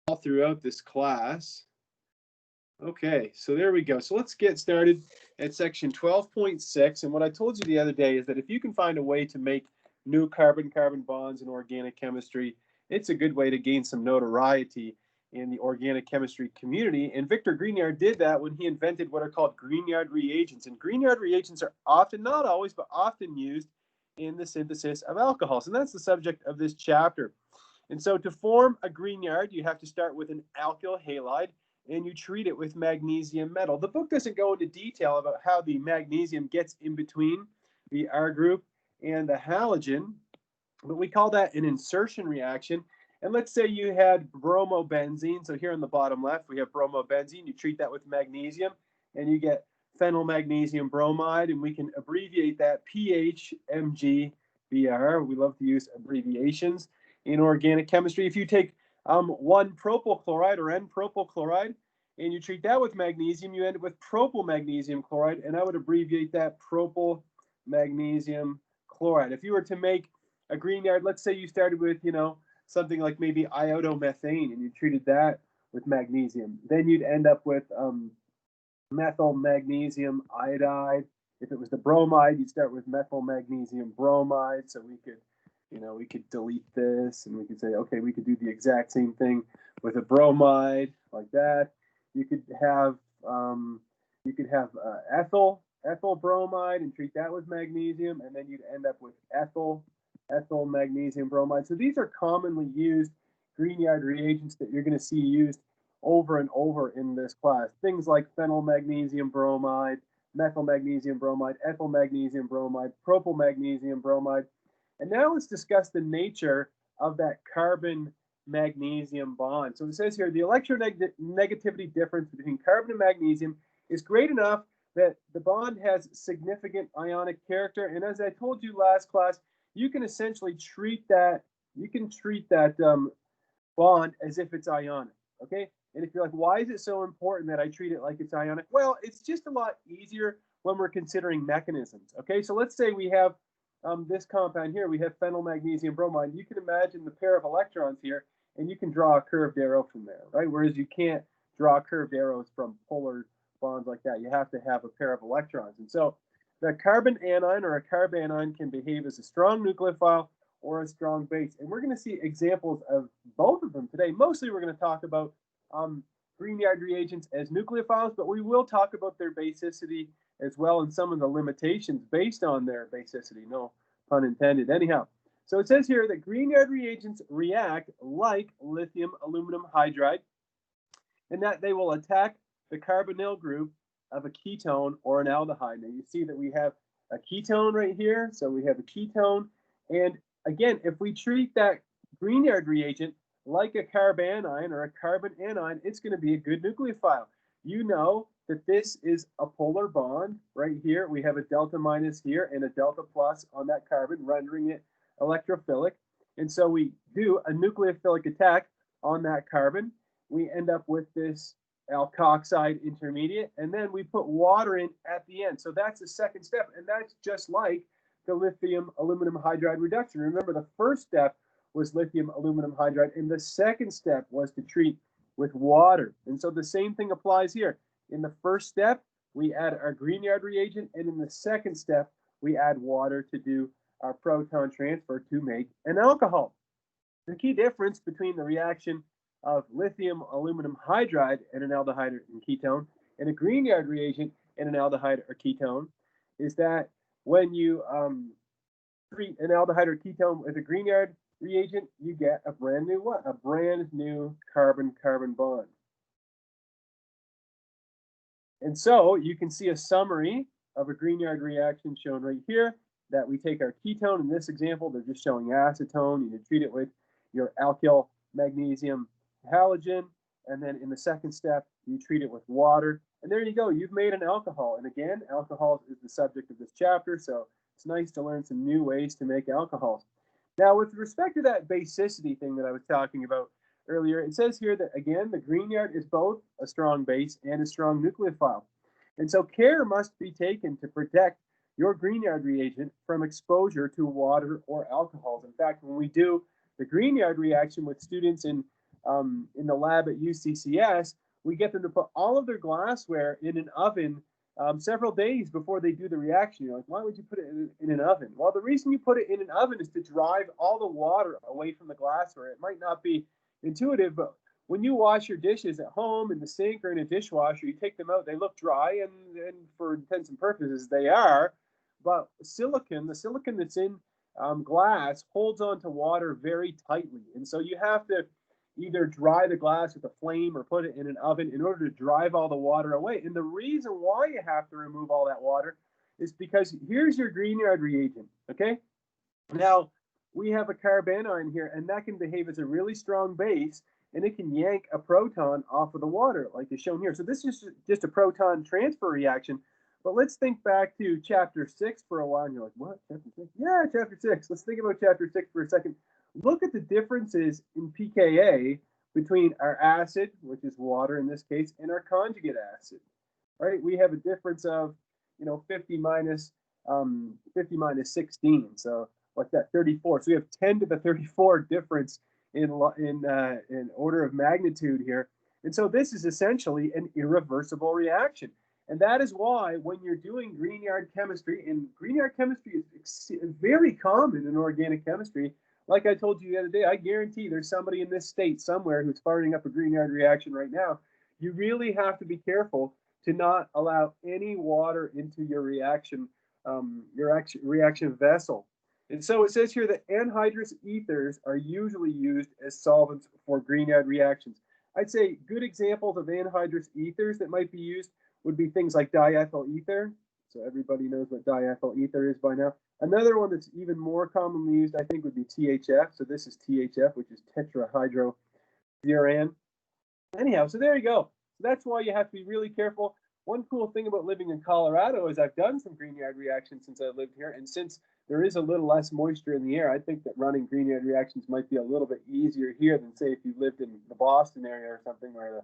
all throughout this class. Okay, so there we go. So let's get started at section 12.6. And what I told you the other day is that if you can find a way to make new carbon-carbon bonds in organic chemistry, it's a good way to gain some notoriety in the organic chemistry community. And Victor Grignard did that when he invented what are called Grignard reagents. And Grignard reagents are often, not always, but often used in the synthesis of alcohols. And that's the subject of this chapter. And so to form a Grignard, you have to start with an alkyl halide, and you treat it with magnesium metal. The book doesn't go into detail about how the magnesium gets in between the R group and the halogen, but we call that an insertion reaction. And let's say you had bromobenzene. So here on the bottom left, we have bromobenzene. You treat that with magnesium, and you get phenylmagnesium bromide, and we can abbreviate that PHMGBr. We love to use abbreviations in organic chemistry. If you take 1 propyl chloride or N-propyl chloride, and you treat that with magnesium, you end up with propyl magnesium chloride, and I would abbreviate that propyl magnesium chloride. If you were to make a Grignard, let's say you started with, something like maybe iodomethane, and you treated that with magnesium, then you'd end up with methyl magnesium iodide. If it was the bromide, you'd start with methyl magnesium bromide. So we could delete this, and we could say, okay, we could do the exact same thing with a bromide like that. You could have ethyl bromide and treat that with magnesium, and then you'd end up with ethyl magnesium bromide. So these are commonly used Grignard reagents that you're going to see used over and over in this class. Things like phenyl magnesium bromide, methyl magnesium bromide, ethyl magnesium bromide, propyl magnesium bromide. And now let's discuss the nature of that carbon magnesium bond. So it says here, the electronegativity difference between carbon and magnesium is great enough that the bond has significant ionic character. And as I told you last class, you can essentially treat that bond as if it's ionic, okay? And if you're like, why is it so important that I treat it like it's ionic? Well, it's just a lot easier when we're considering mechanisms, okay? So let's say we have this compound here, we have phenyl magnesium bromide. You can imagine the pair of electrons here, and you can draw a curved arrow from there, right? Whereas you can't draw curved arrows from polar bonds like that. You have to have a pair of electrons. And so the carbon anion or a carbanion can behave as a strong nucleophile or a strong base. And we're going to see examples of both of them today. Mostly we're going to talk about Grignard reagents as nucleophiles, but we will talk about their basicity as well and some of the limitations based on their basicity, no pun intended. Anyhow, so it says here that Grignard reagents react like lithium aluminum hydride, and that they will attack the carbonyl group of a ketone or an aldehyde. Now you see that we have a ketone right here, so we have a ketone, and again, if we treat that Grignard reagent like a carbanion or a carbon anion, it's going to be a good nucleophile. You know that this is a polar bond right here. We have a delta minus here and a delta plus on that carbon, rendering it electrophilic. And so we do a nucleophilic attack on that carbon. We end up with this alkoxide intermediate, and then we put water in at the end. So that's the second step, and that's just like the lithium aluminum hydride reduction. Remember, the first step was lithium aluminum hydride, and the second step was to treat with water. And so the same thing applies here. In the first step, we add our Grignard reagent, and in the second step, we add water to do our proton transfer to make an alcohol. The key difference between the reaction of lithium aluminum hydride and an aldehyde and ketone and a Grignard reagent and an aldehyde or ketone is that when you treat an aldehyde or ketone with a Grignard reagent, you get a brand new what? A brand new carbon-carbon bond. And so you can see a summary of a Grignard reaction shown right here, that we take our ketone. In this example, they're just showing acetone. You treat it with your alkyl magnesium halogen, and then in the second step, you treat it with water. And there you go, you've made an alcohol. And again, alcohol is the subject of this chapter, so it's nice to learn some new ways to make alcohols. Now, with respect to that basicity thing that I was talking about earlier, it says here that, again, the Grignard is both a strong base and a strong nucleophile. And so care must be taken to protect your Grignard reagent from exposure to water or alcohols. In fact, when we do the Grignard reaction with students in in the lab at UCCS, we get them to put all of their glassware in an oven several days before they do the reaction. You're like, why would you put it in an oven? Well, the reason you put it in an oven is to drive all the water away from the glassware. It might not be intuitive, but when you wash your dishes at home in the sink or in a dishwasher, you take them out, they look dry, and for intents and purposes, they are. But the silicon that's in glass holds on to water very tightly. And so you have to either dry the glass with a flame or put it in an oven in order to drive all the water away. And the reason why you have to remove all that water is because here's your Grignard reagent, okay? Now, we have a carbanion here, and that can behave as a really strong base, and it can yank a proton off of the water, like is shown here. So this is just a proton transfer reaction. But let's think back to chapter 6 for a while, and you're like, what, chapter 6? Yeah, chapter 6. Let's think about chapter 6 for a second. Look at the differences in pKa between our acid, which is water in this case, and our conjugate acid, right? We have a difference of, 50 minus 16, so like that, 34. So we have 10 to the 34 difference in order of magnitude here. And so this is essentially an irreversible reaction. And that is why when you're doing Grignard chemistry, and Grignard chemistry is very common in organic chemistry, like I told you the other day, I guarantee there's somebody in this state somewhere who's firing up a Grignard reaction right now. You really have to be careful to not allow any water into your reaction vessel. And so it says here that anhydrous ethers are usually used as solvents for Grignard reactions. I'd say good examples of anhydrous ethers that might be used would be things like diethyl ether. So everybody knows what diethyl ether is by now. Another one that's even more commonly used, I think, would be THF. So this is THF, which is tetrahydrofuran. Anyhow, so there you go. So that's why you have to be really careful. One cool thing about living in Colorado is I've done some Grignard reactions since I lived here. And since there is a little less moisture in the air, I think that running Grignard reactions might be a little bit easier here than, say, if you lived in the Boston area or something where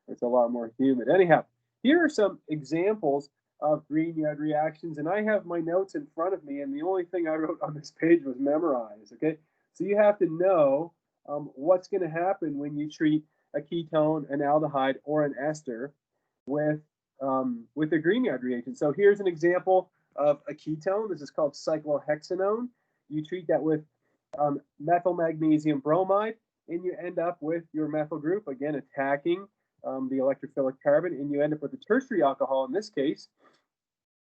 it's a lot more humid. Anyhow, here are some examples of Grignard reactions, and I have my notes in front of me, and the only thing I wrote on this page was memorize, okay? So you have to know what's going to happen when you treat a ketone, an aldehyde, or an ester with a Grignard reagent. So here's an example of a ketone. This is called cyclohexanone. You treat that with methyl magnesium bromide, and you end up with your methyl group, again, attacking the electrophilic carbon, and you end up with a tertiary alcohol in this case.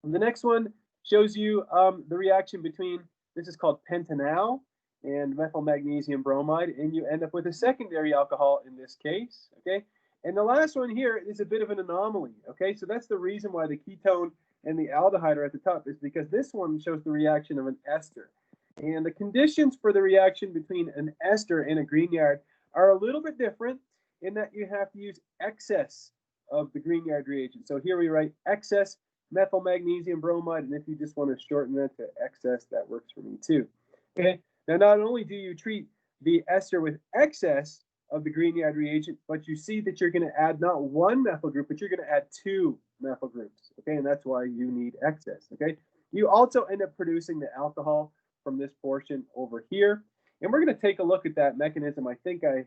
And the next one shows you the reaction between, this is called pentanal, and methyl magnesium bromide, and you end up with a secondary alcohol in this case, okay? And the last one here is a bit of an anomaly, okay? So that's the reason why the ketone and the aldehyde are at the top, is because this one shows the reaction of an ester. And the conditions for the reaction between an ester and a Grignard are a little bit different in that you have to use excess of the Grignard reagent. So here we write excess methyl magnesium bromide, and if you just want to shorten that to excess, that works for me too. Okay, now not only do you treat the ester with excess of the Grignard reagent, but you see that you're going to add not one methyl group, but you're going to add two methyl groups, okay, and that's why you need excess, okay? You also end up producing the alcohol from this portion over here, and we're going to take a look at that mechanism. I think I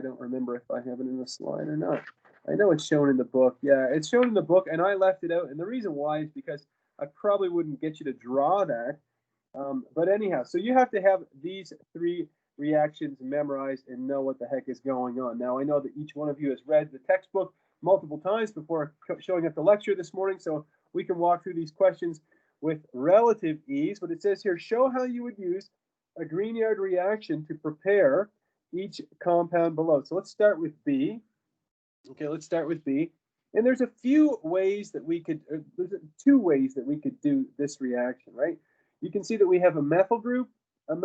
don't remember if I have it in the slide or not. I know it's shown in the book. Yeah, it's shown in the book, and I left it out. And the reason why is because I probably wouldn't get you to draw that. But anyhow, so you have to have these three reactions memorized and know what the heck is going on. Now, I know that each one of you has read the textbook multiple times before showing up the lecture this morning, so we can walk through these questions with relative ease. But it says here, show how you would use a Grignard reaction to prepare each compound below. So let's start with B. Okay, let's start with B. And there's a few ways that we could, there's two ways that we could do this reaction, right? You can see that we have a methyl group, and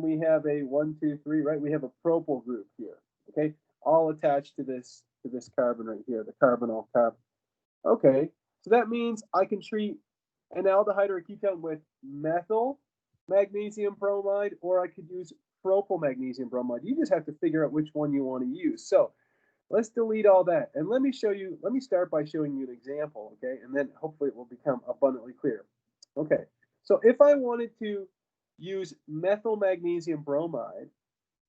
we have a 1, 2, 3, right? We have a propyl group here, okay? All attached to this carbon right here, the carbonyl carbon. Okay, so that means I can treat an aldehyde or a ketone with methyl magnesium bromide, or I could use propyl magnesium bromide. You just have to figure out which one you want to use. So let's delete all that. And let me start by showing you an example, okay? And then hopefully it will become abundantly clear. Okay, so if I wanted to use methyl magnesium bromide,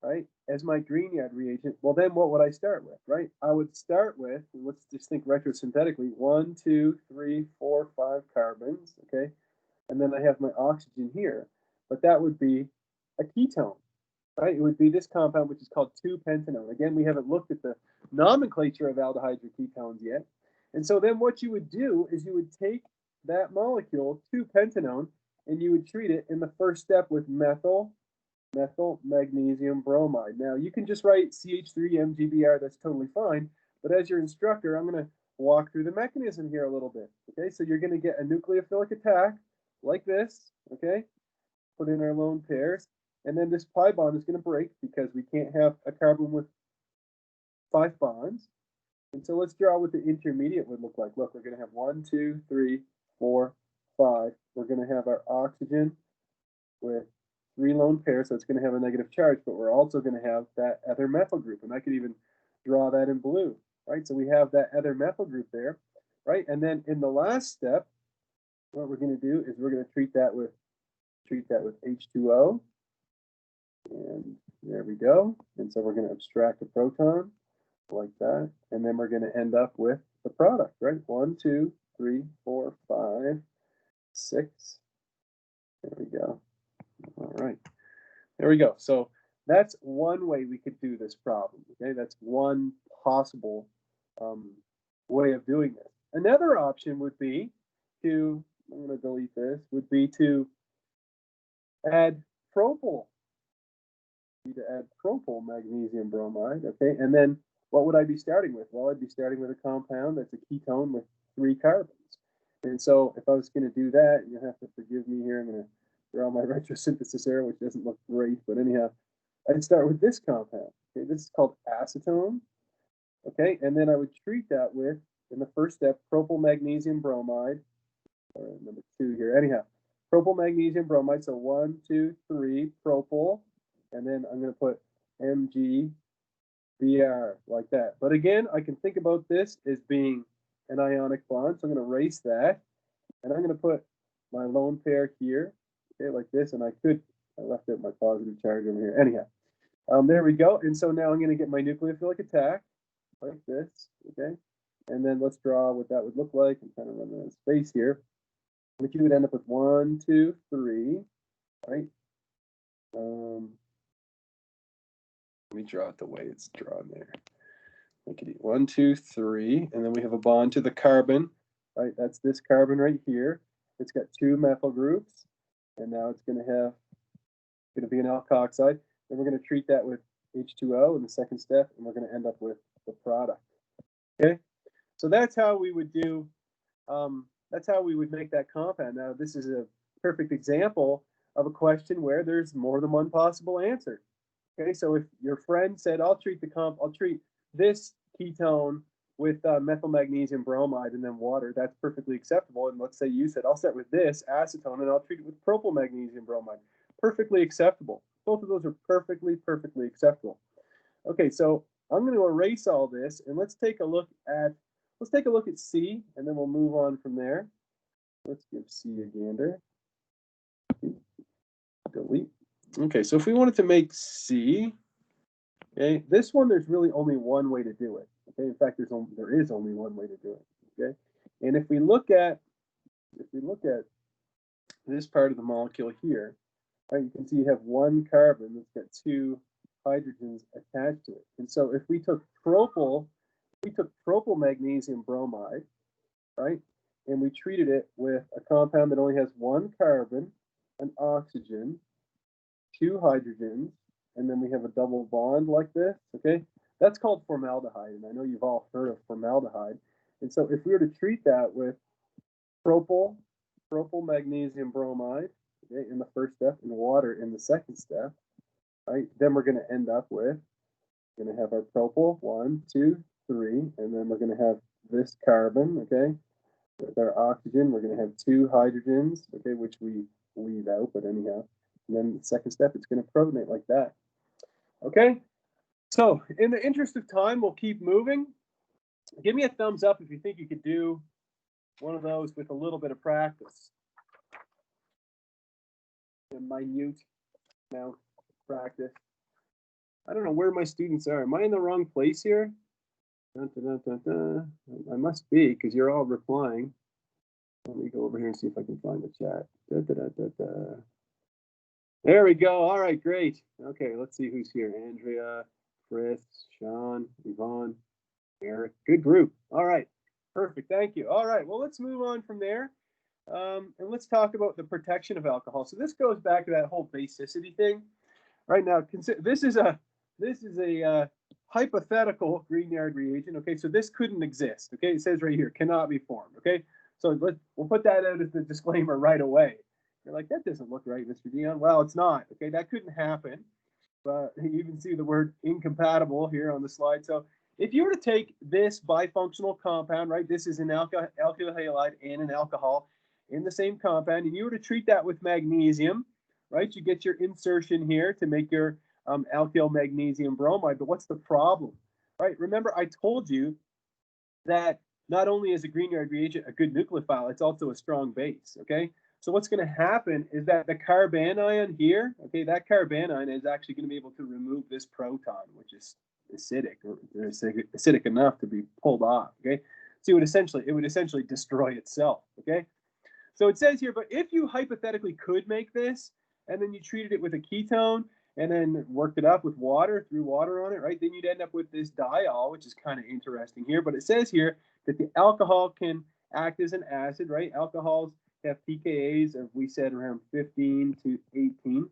right, as my Grignard reagent, well, then what would I start with, right? I would start with, let's just think retrosynthetically, 1, 2, 3, 4, 5 carbons, okay? And then I have my oxygen here, but that would be a ketone, right? It would be this compound, which is called 2-pentanone. Again, we haven't looked at the nomenclature of aldehydes or ketones yet. And so then what you would do is you would take that molecule, 2-pentanone, and you would treat it in the first step with methyl magnesium bromide. Now, you can just write CH3MGBr, that's totally fine. But as your instructor, I'm going to walk through the mechanism here a little bit. Okay, so you're going to get a nucleophilic attack like this. Okay, put in our lone pairs. And then this pi bond is going to break because we can't have a carbon with 5 bonds. And so let's draw what the intermediate would look like. Look, we're going to have 1, 2, 3, 4, 5. We're going to have our oxygen with 3 lone pairs, so it's going to have a negative charge, but we're also going to have that other methyl group, and I could even draw that in blue, right? So we have that other methyl group there, right? And then in the last step, what we're going to do is we're going to treat that with H2O, and there we go. And so we're going to abstract a proton like that, and then we're going to end up with the product, right? 1, 2, 3, 4, 5, 6. There we go. All right, there we go. So that's one way we could do this problem. Okay, that's one possible way of doing this. Another option would be to, I'm going to delete this, would be to add propyl. To add propyl magnesium bromide. Okay, and then what would I be starting with? Well, I'd be starting with a compound that's a ketone with 3 carbons. And so if I was going to do that, you'll have to forgive me here. I'm going to draw my retrosynthesis error, which doesn't look great, but anyhow, I'd start with this compound. Okay, this is called acetone. Okay, and then I would treat that with, in the first step, propyl magnesium bromide, or number 2 here. Anyhow, propyl magnesium bromide. So 1, 2, 3 propyl, and then I'm going to put MgBr like that. But again, I can think about this as being an ionic bond, so I'm going to erase that, and I'm going to put my lone pair here. Okay, like this, and I left out my positive charge over here. Anyhow, there we go. And so now I'm going to get my nucleophilic attack like this, okay? And then let's draw what that would look like. I'm kind of running out of space here. But you would end up with 1, 2, 3, right? Let me draw it the way it's drawn there. Make it 1, 2, 3, and then we have a bond to the carbon, right? That's this carbon right here. It's got 2 methyl groups. And now it's going to be an alkoxide. Then we're going to treat that with H2O in the second step, and we're going to end up with the product. Okay, so that's how we would do. That's how we would make that compound. Now, this is a perfect example of a question where there's more than one possible answer. Okay, so if your friend said, "I'll treat this ketone with methyl magnesium bromide and then water," that's perfectly acceptable. And let's say you said, "I'll start with this acetone and I'll treat it with propyl magnesium bromide." Perfectly acceptable. Both of those are perfectly acceptable. Okay, so I'm going to erase all this, and let's take a look at C, and then we'll move on from there. Let's give C a gander. Delete. Okay, so if we wanted to make C, okay, this one there's really only one way to do it. Okay, in fact, there is only one way to do it. Okay, and if we look at this part of the molecule here, right, you can see you have 1 carbon that's got 2 hydrogens attached to it. And so if we took propyl magnesium bromide, right, and we treated it with a compound that only has 1 carbon, an oxygen, 2 hydrogens, and then we have a double bond like this, okay? That's called formaldehyde, and I know you've all heard of formaldehyde. And so if we were to treat that with propyl magnesium bromide, okay, in the first step, and water in the second step, right, then we're going to end up with, we're going to have our propyl, 1, 2, 3, and then we're going to have this carbon, okay? With our oxygen, we're going to have 2 hydrogens, okay, which we leave out, but anyhow. And then the second step, it's going to protonate like that. Okay, so in the interest of time, we'll keep moving. Give me a thumbs up if you think you could do one of those with a little bit of practice. A minute amount of practice. I don't know where my students are. Am I in the wrong place here? Dun, dun, dun, dun, dun. I must be, because you're all replying. Let me go over here and see if I can find the chat. Da, da, da, da, da. There we go. All right, great. Okay, let's see who's here. Andrea, Chris, Sean, Yvonne, Eric. Good group. All right, perfect. Thank you. All right, well, let's move on from there. And let's talk about the protection of alcohol. So this goes back to that whole basicity thing. Right now, this is a hypothetical Grignard reagent. Okay, so this couldn't exist. Okay, it says right here, cannot be formed. Okay, so we'll put that out as the disclaimer right away. You're like, that doesn't look right, Mr. Deon. Well, it's not. Okay, that couldn't happen. But you even see the word incompatible here on the slide. So if you were to take this bifunctional compound, right, this is an alkyl halide and an alcohol in the same compound, and you were to treat that with magnesium, right, you get your insertion here to make your alkyl magnesium bromide. But what's the problem, right? Remember, I told you that not only is a Grignard reagent a good nucleophile, it's also a strong base, okay? So what's going to happen is that the carbanion here, okay, that carbanion is actually going to be able to remove this proton, which is acidic, or acidic enough to be pulled off, okay? So it would essentially destroy itself, okay? So it says here, but if you hypothetically could make this, and then you treated it with a ketone, and then worked it up with water, threw water on it, right? Then you'd end up with this diol, which is kind of interesting here. But it says here that the alcohol can act as an acid, right? Alcohols have pKa's of, we said, around 15 to 18.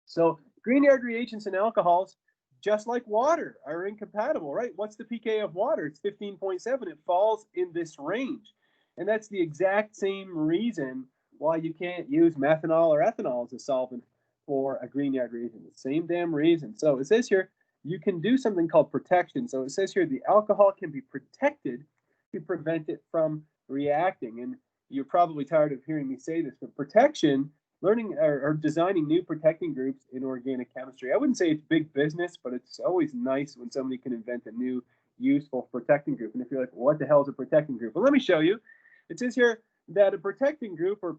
So Grignard reagents and alcohols, just like water, are incompatible, right? What's the pK of water? It's 15.7. It falls in this range. And that's the exact same reason why you can't use methanol or ethanol as a solvent for a Grignard reagent. The same damn reason. So it says here, you can do something called protection. So it says here, the alcohol can be protected to prevent it from reacting. And you're probably tired of hearing me say this, but protection, learning or designing new protecting groups in organic chemistry, I wouldn't say it's big business, but it's always nice when somebody can invent a new useful protecting group. And if you're like, what the hell is a protecting group? Well, let me show you. It says here that a protecting group, or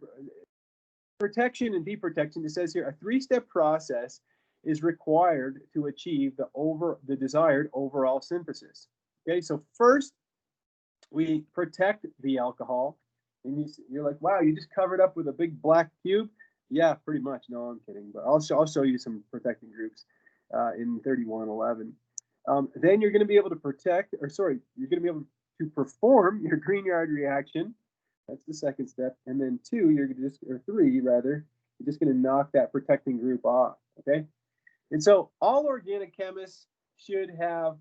protection and deprotection, it says here a three-step process is required to achieve the desired overall synthesis. Okay, so first we protect the alcohol, and you're like, wow, you just covered up with a big black cube. Yeah, pretty much. No, I'm kidding, but I'll show you some protecting groups in 3111. Then you're going to be able to you're going to be able to perform your Grignard reaction. That's the second step. And then three, you're just going to knock that protecting group off, okay? And so all organic chemists should have,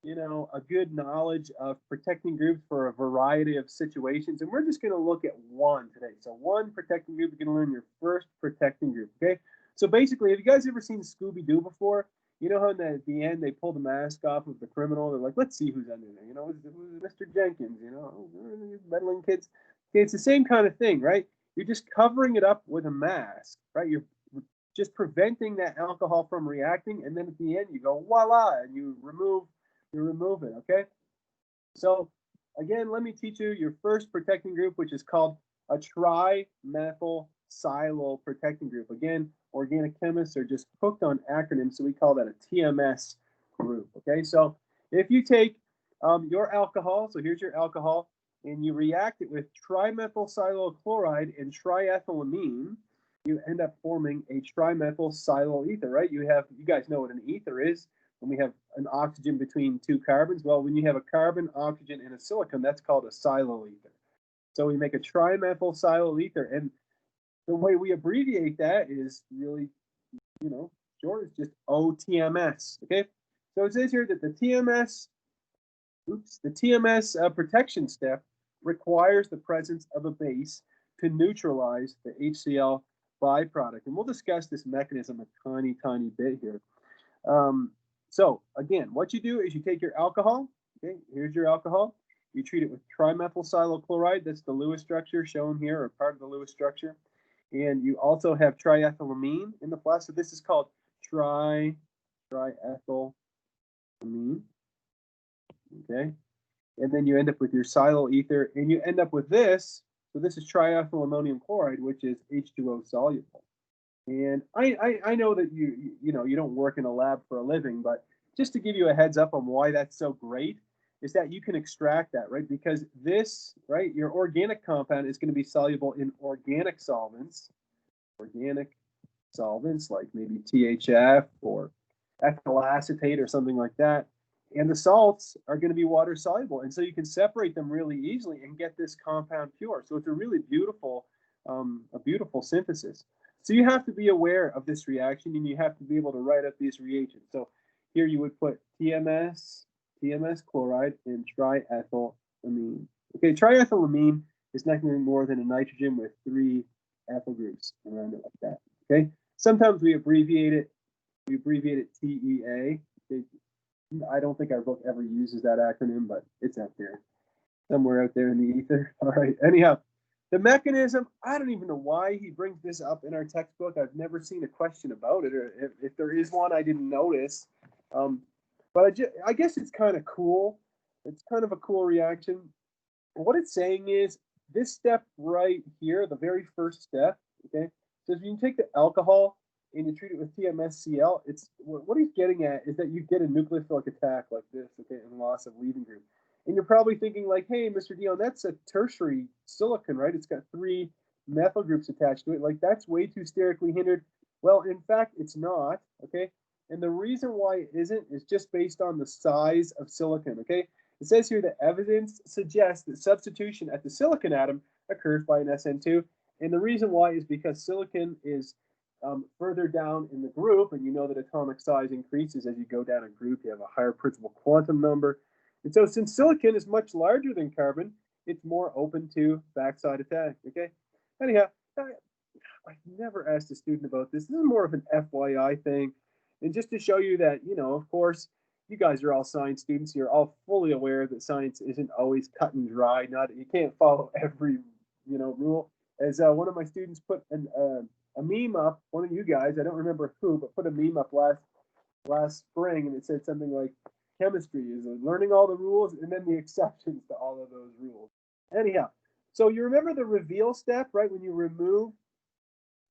a good knowledge of protecting groups for a variety of situations. And we're just going to look at one today. So one protecting group, you're going to learn your first protecting group, okay? So basically, have you guys ever seen Scooby-Doo before? You know how at the end they pull the mask off of the criminal? They're like, let's see who's under there. Mr. Jenkins, meddling kids. Okay, it's the same kind of thing, right? You're just covering it up with a mask, right? You're just preventing that alcohol from reacting, and then at the end you go voila, and you remove it, okay? So again, let me teach you your first protecting group, which is called a trimethyl silyl protecting group. Again, organic chemists are just hooked on acronyms, so we call that a TMS group, okay? So if you take your alcohol, so here's your alcohol, and you react it with trimethyl silyl chloride and triethylamine, you end up forming a trimethyl silyl ether, right? You guys know what an ether is. When we have an oxygen between two carbons, well, when you have a carbon, oxygen, and a silicon, that's called a silyl ether. So we make a trimethyl silyl ether, and the way we abbreviate that is really, short. It's just OTMS, okay? So it says here that the TMS protection step requires the presence of a base to neutralize the HCl byproduct. And we'll discuss this mechanism a tiny, tiny bit here. So again, what you do is you take your alcohol, okay, here's your alcohol, you treat it with trimethyl silyl chloride, that's the Lewis structure shown here, or part of the Lewis structure, and you also have triethylamine in the flask, so this is called triethylamine, okay, and then you end up with your silyl ether, and you end up with this, so this is triethyl ammonium chloride, which is H2O soluble. And I know that you know you don't work in a lab for a living, but just to give you a heads up on why that's so great is that you can extract that, right? Because this, right, your organic compound is going to be soluble in organic solvents like maybe THF or ethyl acetate or something like that. And the salts are going to be water soluble. And so you can separate them really easily and get this compound pure. So it's a really beautiful, synthesis. So you have to be aware of this reaction and you have to be able to write up these reagents. So here you would put TMS chloride, and triethylamine. Okay, triethylamine is nothing more than a nitrogen with 3 ethyl groups around it like that. Okay, sometimes we abbreviate it TEA. Okay. I don't think our book ever uses that acronym, but it's out there, somewhere out there in the ether. All right, anyhow, the mechanism, I don't even know why he brings this up in our textbook. I've never seen a question about it, or if there is one, I didn't notice. But I guess it's kind of cool. It's kind of a cool reaction. What it's saying is this step right here, the very first step, okay? So if you take the alcohol and you treat it with TMSCl, it's what he's getting at is that you get a nucleophilic attack like this, okay, and loss of leaving group. And you're probably thinking like, hey, Mr. Deon, that's a tertiary silicon, right? It's got 3 methyl groups attached to it. Like that's way too sterically hindered. Well, in fact, it's not, okay? And the reason why it isn't is just based on the size of silicon, okay? It says here that evidence suggests that substitution at the silicon atom occurs by an SN2. And the reason why is because silicon is further down in the group, and you know that atomic size increases as you go down a group. You have a higher principal quantum number. And so since silicon is much larger than carbon, it's more open to backside attack, okay? Anyhow, I've never asked a student about this. This is more of an FYI thing. And just to show you that, you know, of course, you guys are all science students. You're all fully aware that science isn't always cut and dry. You can't follow every, rule. As one of my students put a meme up, one of you guys, I don't remember who, but put a meme up last spring, and it said something like, chemistry is learning all the rules and then the exceptions to all of those rules. Anyhow, so you remember the reveal step, right? When you remove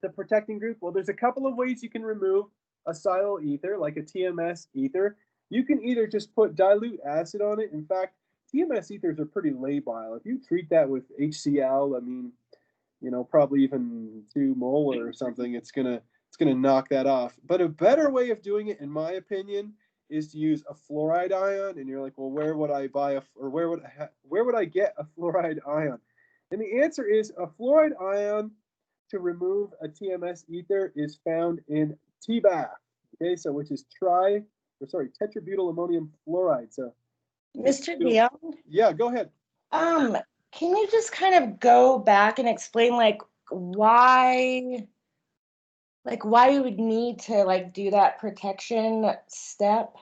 the protecting group? Well, there's a couple of ways you can remove a silyl ether, like a TMS ether. You can either just put dilute acid on it. In fact, TMS ethers are pretty labile. If you treat that with HCl, I mean, probably even 2 molar or something, it's gonna knock that off. But a better way of doing it, in my opinion, is to use a fluoride ion. And you're like, well, where would I buy where would I get a fluoride ion? And the answer is a fluoride ion to remove a TMS ether is found in TBAF. Okay, so which is tetrabutyl ammonium fluoride. So, Mr. Deon? Yeah, go ahead. Can you just kind of go back and explain why we would need to do that protection step?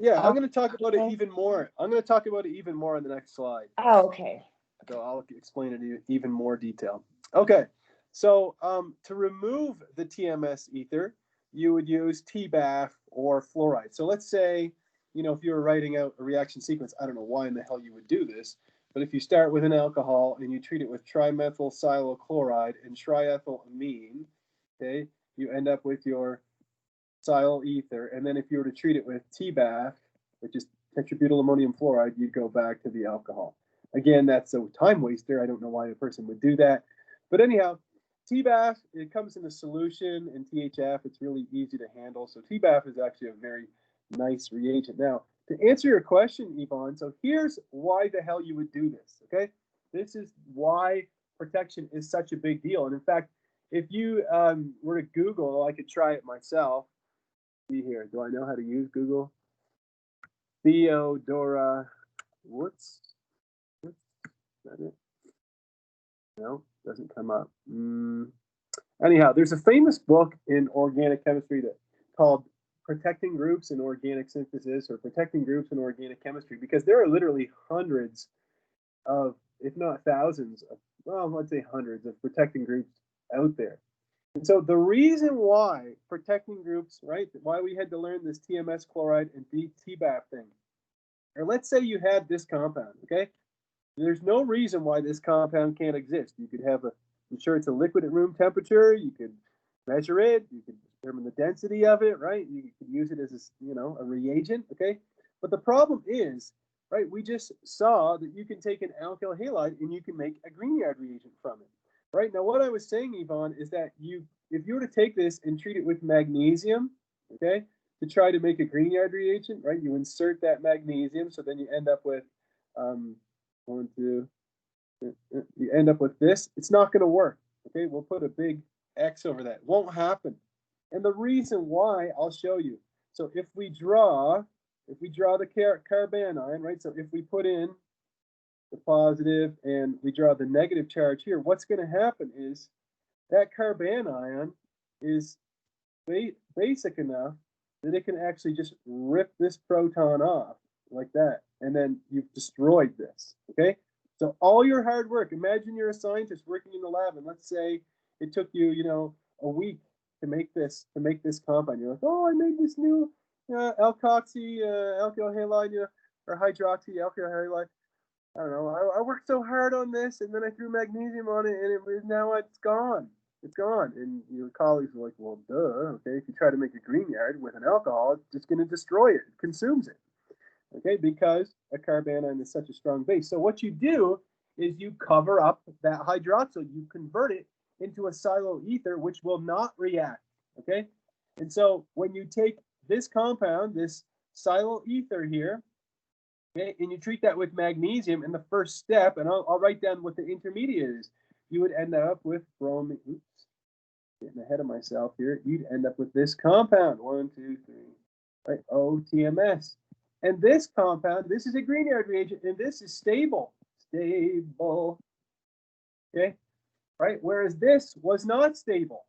Yeah, I'm going to talk about it even more. I'm going to talk about it even more on the next slide. Oh, okay. So I'll explain it in even more detail. Okay, so to remove the TMS ether, you would use TBAF or fluoride. So let's say, if you were writing out a reaction sequence, I don't know why in the hell you would do this, but if you start with an alcohol and you treat it with trimethyl silyl chloride and triethylamine, okay, you end up with your silyl ether. And then if you were to treat it with TBAF, which is tetrabutyl ammonium fluoride, you'd go back to the alcohol. Again, that's a time waster. I don't know why a person would do that. But anyhow, TBAF, it comes in a solution, and THF, it's really easy to handle. So TBAF is actually a very nice reagent. Now, to answer your question, Yvonne, so here's why the hell you would do this, okay? This is why protection is such a big deal. And in fact, if you were to Google, I could try it myself. See here, do I know how to use Google? Theodora Woods? Is that it? No, doesn't come up. Anyhow, there's a famous book in organic chemistry called Protecting Groups in Organic Synthesis, or Protecting Groups in Organic Chemistry, because there are literally hundreds of, if not thousands of, well, let's say hundreds of protecting groups out there. And so the reason why protecting groups, right, why we had to learn this TMS chloride and TBAF thing, or let's say you had this compound, okay? There's no reason why this compound can't exist. You could have I'm sure it's a liquid at room temperature. You could measure it. You can determine the density of it, right? You could use it as a reagent, okay? But the problem is, right, we just saw that you can take an alkyl halide and you can make a Grignard reagent from it, right? Now, what I was saying, Yvonne, is that if you were to take this and treat it with magnesium, okay, to try to make a Grignard reagent, right, you insert that magnesium, so then you end up with you end up with this. It's not going to work, okay? We'll put a big X over that. It won't happen. And the reason why, I'll show you. So if we draw the carbanion, right? So if we put in the positive and we draw the negative charge here, what's going to happen is that carbanion is basic enough that it can actually just rip this proton off like that. And then you've destroyed this, okay? So all your hard work, imagine you're a scientist working in the lab, and let's say it took you, a week to make this compound. You're like, oh, I made this new alkoxy alkyl halide, or hydroxy alkyl halide. I don't know. I worked so hard on this, and then I threw magnesium on it, and now it's gone. It's gone. And your colleagues are like, well, duh. Okay, if you try to make a Grignard with an alcohol, it's just going to destroy it. It consumes it. Okay, because a carbanion is such a strong base. So what you do is you cover up that hydroxyl. You convert it into a silyl ether, which will not react. Okay, and so when you take this compound, this silyl ether here, okay, and you treat that with magnesium in the first step, and I'll write down what the intermediate is. You would end up with bromine. Oops, getting ahead of myself here. You'd end up with this compound. 1, 2, 3. Right, OTMS. And this compound, this is a Grignard reagent, and this is stable. Stable. Okay, right? Whereas this was not stable.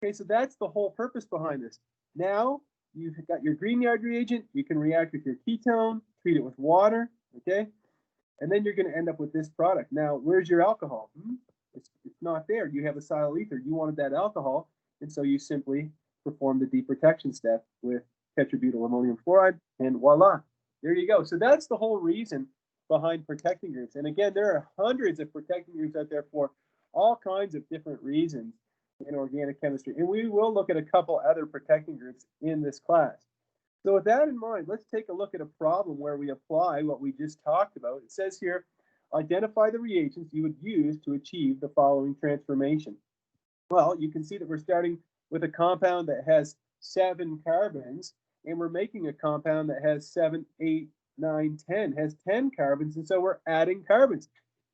Okay, so that's the whole purpose behind this. Now you've got your Grignard reagent. You can react with your ketone, treat it with water. Okay, and then you're going to end up with this product. Now, where's your alcohol? It's not there. You have a silyl ether. You wanted that alcohol, and so you simply perform the deprotection step with tetrabutyl ammonium fluoride, and voila, there you go. So that's the whole reason behind protecting groups. And again, there are hundreds of protecting groups out there for all kinds of different reasons in organic chemistry. And we will look at a couple other protecting groups in this class. So with that in mind, let's take a look at a problem where we apply what we just talked about. It says here, identify the reagents you would use to achieve the following transformation. Well, you can see that we're starting with a compound that has 7 carbons, and we're making a compound that has 7, 8, 9, 10, has 10 carbons, and so we're adding carbons.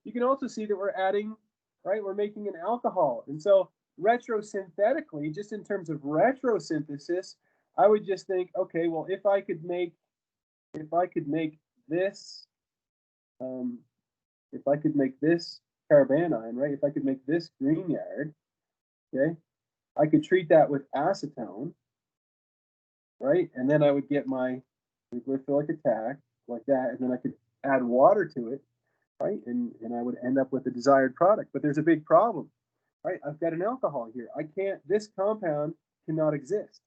You can also see that we're adding, right, we're making an alcohol. And so retrosynthetically, just in terms of retrosynthesis, I would just think, okay, well, if I could make this, carbanion, right, if I could make this Grignard, okay, I could treat that with acetone, right? And then I would get my nucleophilic attack like that, and then I could add water to it, right? And I would end up with the desired product. But there's a big problem, right? I've got an alcohol here. This compound cannot exist,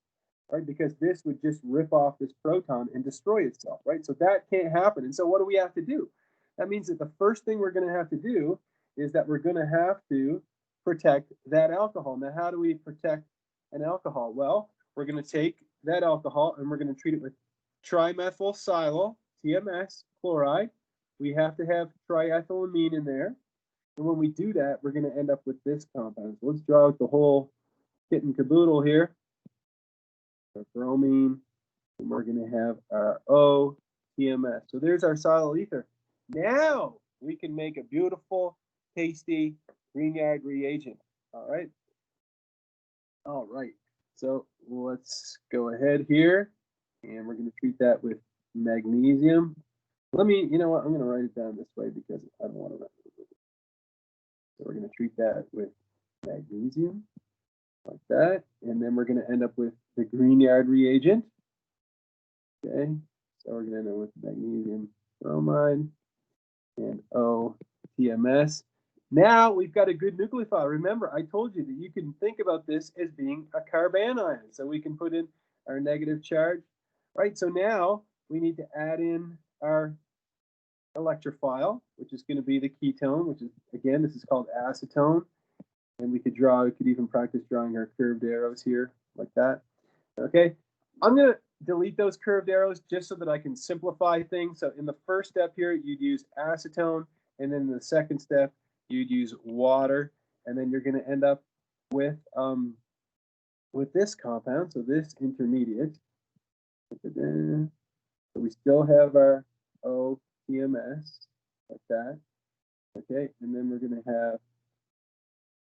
right? Because this would just rip off this proton and destroy itself, right? So that can't happen. And so what do we have to do? That means that the first thing we're going to have to do is that we're going to have to protect that alcohol. Now, how do we protect an alcohol? Well, we're going to take that alcohol and we're going to treat it with trimethylsilyl, TMS, chloride. We have to have triethylamine in there. And when we do that, we're going to end up with this compound. So let's draw out the whole kit and caboodle here. Our bromine, and we're going to have our O, TMS. So there's our silyl ether. Now we can make a beautiful, tasty Grignard reagent. All right. All right. So let's go ahead here, and we're going to treat that with magnesium. You know what? I'm going to write it down this way because I don't want to write it. So we're going to treat that with magnesium like that, and then we're going to end up with the Grignard reagent. Okay. So we're going to end up with magnesium bromide and OTMS. Now we've got a good nucleophile. Remember, I told you that you can think about this as being a carbanion. So we can put in our negative charge, right? So now we need to add in our electrophile, which is going to be the ketone, which is, again, this is called acetone. And we could even practice drawing our curved arrows here like that. Okay, I'm gonna delete those curved arrows just so that I can simplify things. So in the first step here, you'd use acetone, and then in the second step, you'd use water, and then you're gonna end up with this compound, so this intermediate. So we still have our OTMS like that. Okay, and then we're gonna have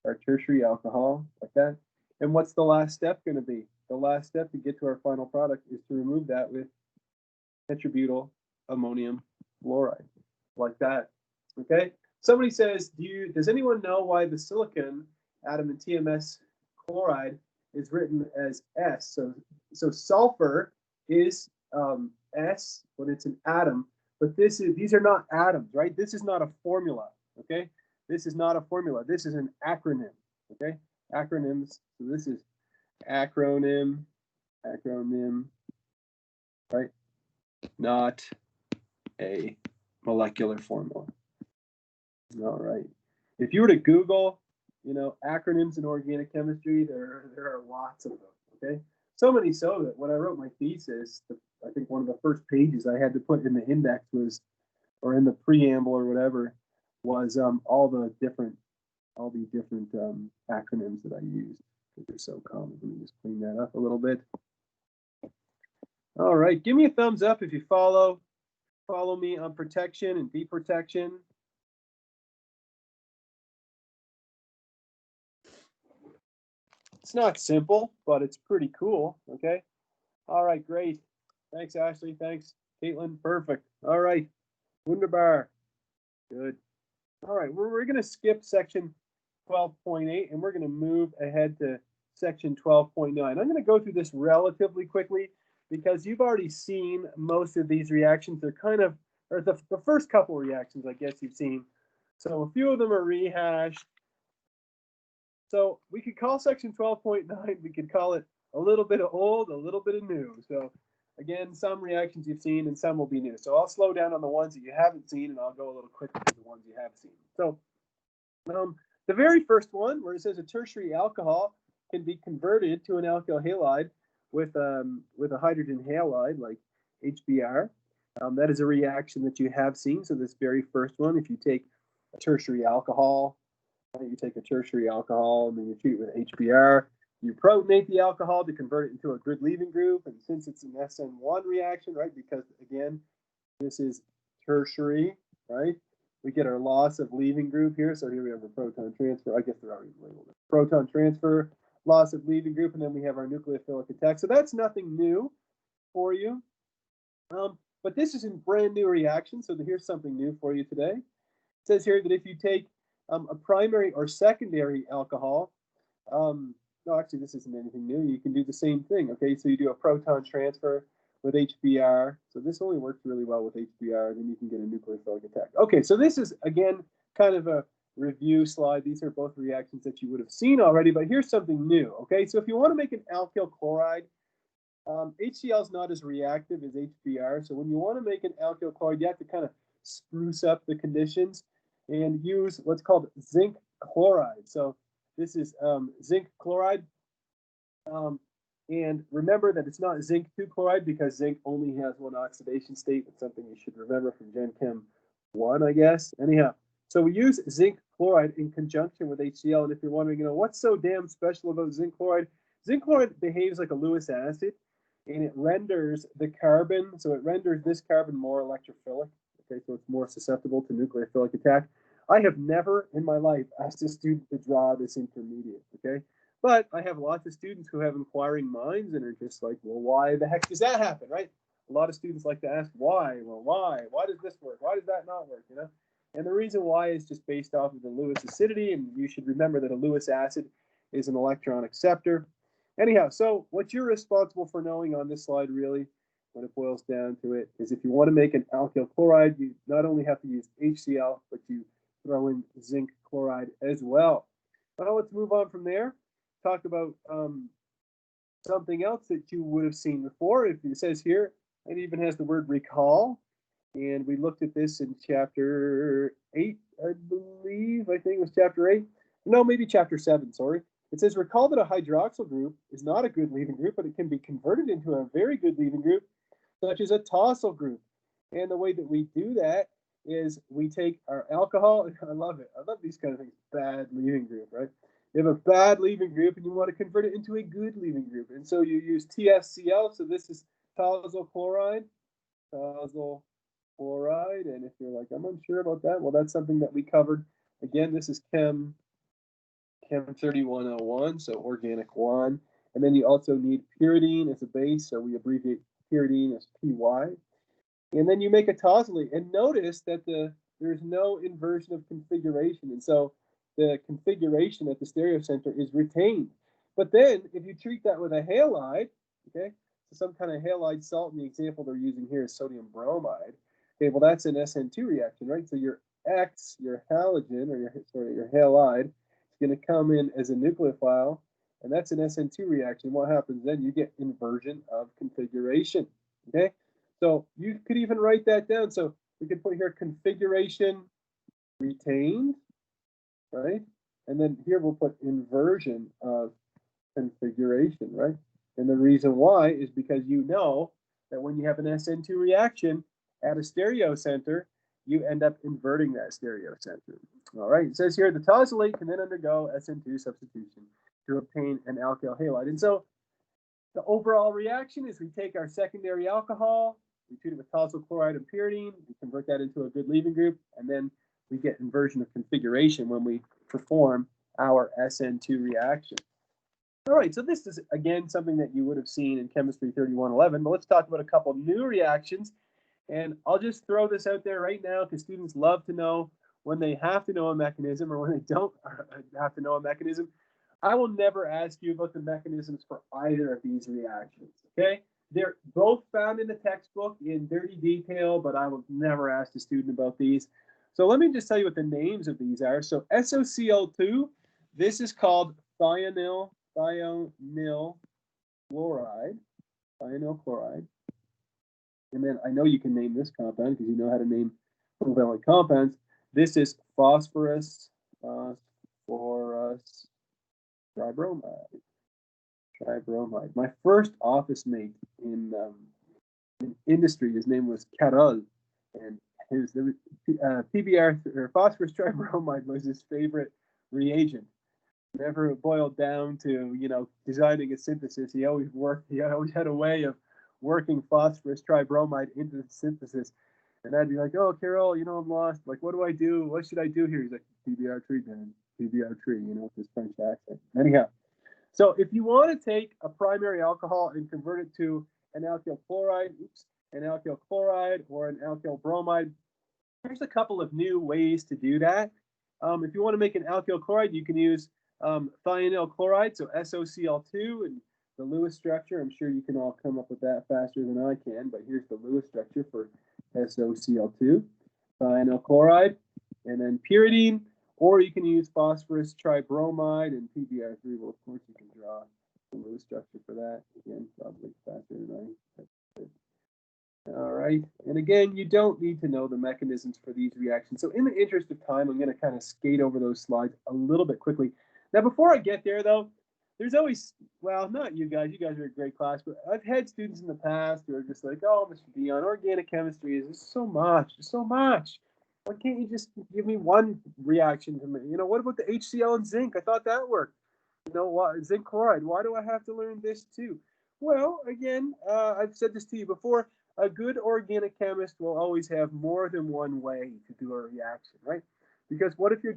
our tertiary alcohol like that. And what's the last step going to be? The last step to get to our final product is to remove that with tetrabutyl ammonium fluoride like that. Okay. Somebody says, does anyone know why the silicon atom in TMS chloride is written as S? So sulfur is S when it's an atom, but these are not atoms, right? This is not a formula. Okay. This is not a formula. This is an acronym, okay? Acronyms. So this is acronym, right? Not a molecular formula. All right. If you were to Google, acronyms in organic chemistry, there are lots of them, okay? So many so that when I wrote my thesis, I think one of the first pages I had to put in the index was, or in the preamble or whatever, was all these different acronyms that I used because they're so common. Let me just clean that up a little bit. All right, give me a thumbs up if you follow me on protection and deprotection. It's not simple, but it's pretty cool. Okay. All right, great. Thanks, Ashley. Thanks, Caitlin. Perfect. All right, wunderbar. Good. All right, we're going to skip section 12.8 and we're going to move ahead to section 12.9. I'm going to go through this relatively quickly because you've already seen most of these reactions. They're kind of, or the first couple reactions, I guess you've seen. So a few of them are rehashed. So we could call section 12.9, we could call it a little bit of old, a little bit of new. So again, some reactions you've seen and some will be new. So I'll slow down on the ones that you haven't seen and I'll go a little quicker to the ones you have seen. So the very first one where it says a tertiary alcohol can be converted to an alkyl halide with a hydrogen halide like HBr. That is a reaction that you have seen. So this very first one, if you take a tertiary alcohol, and then you treat it with HBr, you protonate the alcohol to convert it into a good leaving group. And since it's an SN1 reaction, right, because again, this is tertiary, right, we get our loss of leaving group here. So here we have a proton transfer. I guess they're already labeled. Proton transfer, loss of leaving group, and then we have our nucleophilic attack. So that's nothing new for you. But this is a brand new reaction. So here's something new for you today. It says here that if you take a primary or secondary alcohol, no, actually, this isn't anything new. You can do the same thing, okay? So you do a proton transfer with HBr. So this only works really well with HBr, then you can get a nucleophilic attack. Okay, so this is, again, kind of a review slide. These are both reactions that you would have seen already, but here's something new, okay? So if you want to make an alkyl chloride, HCl is not as reactive as HBr. So when you want to make an alkyl chloride, you have to kind of spruce up the conditions and use what's called zinc chloride. So this is zinc chloride. And remember that it's not zinc 2 chloride because zinc only has one oxidation state. It's something you should remember from Gen Chem 1, I guess. Anyhow, so we use zinc chloride in conjunction with HCl. And if you're wondering, what's so damn special about zinc chloride behaves like a Lewis acid, and it renders the carbon, so it renders this carbon more electrophilic. Okay, so it's more susceptible to nucleophilic attack. I have never in my life asked a student to draw this intermediate, okay? But I have lots of students who have inquiring minds and are just like, well, why the heck does that happen, right? A lot of students like to ask why. Well, why? Why does this work? Why does that not work, And the reason why is just based off of the Lewis acidity, and you should remember that a Lewis acid is an electron acceptor. Anyhow, so what you're responsible for knowing on this slide, really, when it boils down to it, is if you want to make an alkyl chloride, you not only have to use HCl, but you throw in zinc chloride as well. Now let's move on from there. Talk about something else that you would have seen before. If it says here, it even has the word recall. And we looked at this in chapter 8, I think it was chapter 8. no, maybe chapter 7, sorry. It says, recall that a hydroxyl group is not a good leaving group, but it can be converted into a very good leaving group, such as a tosyl group. And the way that we do that is we take our alcohol. I love it. I love these kind of things. Bad leaving group, right? You have a bad leaving group and you want to convert it into a good leaving group. And so you use TSCl. So this is tosyl chloride. Tosyl chloride. And if you're like, I'm unsure about that, well, that's something that we covered. Again, this is CHEM 3101, so organic 1. And then you also need pyridine as a base, so we abbreviate pyridine as PY. And then you make a tosylate. And notice that there's no inversion of configuration. And so the configuration at the stereocenter is retained. But then if you treat that with a halide, okay, so some kind of halide salt, in the example they're using here is sodium bromide. Okay, well, that's an SN2 reaction, right? So your X, your halogen, or your halide, is going to come in as a nucleophile, and that's an SN2 reaction. What happens then? You get inversion of configuration, okay? So you could even write that down. So we could put here configuration retained, right? And then here we'll put inversion of configuration, right? And the reason why is because you know that when you have an SN2 reaction at a stereocenter, you end up inverting that stereocenter. All right, it says here the tosylate can then undergo SN2 substitution to obtain an alkyl halide. And so the overall reaction is we take our secondary alcohol, we treat it with tosyl chloride and pyridine, we convert that into a good leaving group, and then we get inversion of configuration when we perform our SN2 reaction. All right, so this is, again, something that you would have seen in Chemistry 3111, but let's talk about a couple new reactions. And I'll just throw this out there right now because students love to know when they have to know a mechanism or when they don't have to know a mechanism. I will never ask you about the mechanisms for either of these reactions, okay? They're both found in the textbook in dirty detail, but I will never ask the student about these. So let me just tell you what the names of these are. So SOCl2, this is called thionyl chloride. And then I know you can name this compound because you know how to name covalent compounds. This is phosphorus tribromide. My first office mate in industry, his name was Carol, and his PBr or phosphorus tribromide was his favorite reagent. Whenever it boiled down to designing a synthesis, he always had a way of working phosphorus tribromide into the synthesis. And I'd be like, oh, Carol, I'm lost. Like, what do I do? What should I do here? He's like, PBr tree, then PBr tree, with his French accent. Anyhow, so if you want to take a primary alcohol and convert it to an alkyl chloride, or an alkyl bromide, there's a couple of new ways to do that. If you want to make an alkyl chloride, you can use thionyl chloride, so SOCl2, and the Lewis structure. I'm sure you can all come up with that faster than I can, but here's the Lewis structure for SOCl2, thionyl chloride, and then pyridine, or you can use phosphorus tribromide and PBr3. Well, of course, you can draw the Lewis structure for that. Again, probably faster than I. All right, and again, you don't need to know the mechanisms for these reactions. So in the interest of time, I'm going to kind of skate over those slides a little bit quickly. Now, before I get there, though, there's always, well, not you guys are a great class, but I've had students in the past who are just like, oh, Mr. Deon, organic chemistry is so much. Why can't you just give me one reaction to me? What about the HCl and zinc? I thought that worked. Zinc chloride, why do I have to learn this too? Well, again, I've said this to you before, a good organic chemist will always have more than one way to do a reaction, right? Because what if you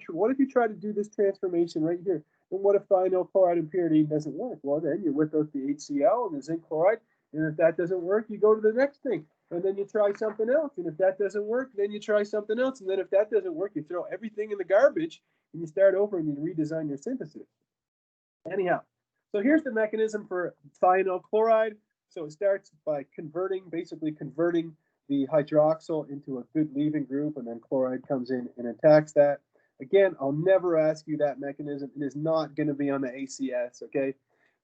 try to do this transformation right here? And what if thionyl chloride and pyridine doesn't work? Well, then you're without the HCl and the zinc chloride. And if that doesn't work, you go to the next thing. And then you try something else. And if that doesn't work, then you try something else. And then if that doesn't work, you throw everything in the garbage and you start over and you redesign your synthesis. Anyhow, so here's the mechanism for thionyl chloride. So it starts by basically converting the hydroxyl into a good leaving group, and then chloride comes in and attacks that. Again, I'll never ask you that mechanism. It is not going to be on the ACS, okay?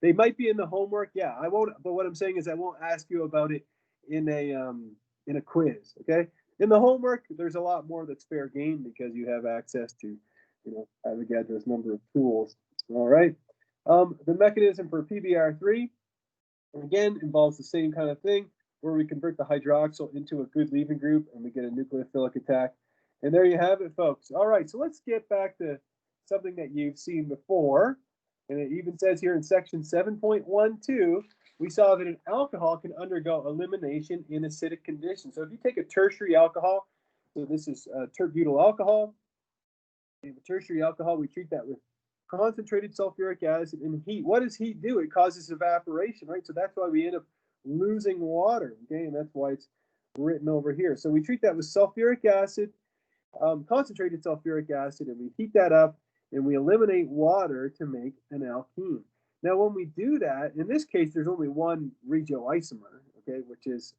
They might be in the homework, yeah. I won't, but what I'm saying is I won't ask you about it in a quiz, okay? In the homework, there's a lot more that's fair game because you have access to Avogadro's number of tools. All right. The mechanism for PBr3, again, involves the same kind of thing, where we convert the hydroxyl into a good leaving group and we get a nucleophilic attack. And there you have it, folks. All right, so let's get back to something that you've seen before. And it even says here in section 7.12, we saw that an alcohol can undergo elimination in acidic conditions. So if you take a tertiary alcohol, so this is terbutyl alcohol, and a tertiary alcohol, we treat that with concentrated sulfuric acid and heat. What does heat do? It causes evaporation, right? So that's why we end up losing water, okay? And that's why it's written over here. So we treat that with sulfuric acid, concentrated sulfuric acid, and we heat that up, and we eliminate water to make an alkene. Now, when we do that, in this case, there's only one regioisomer, okay, which is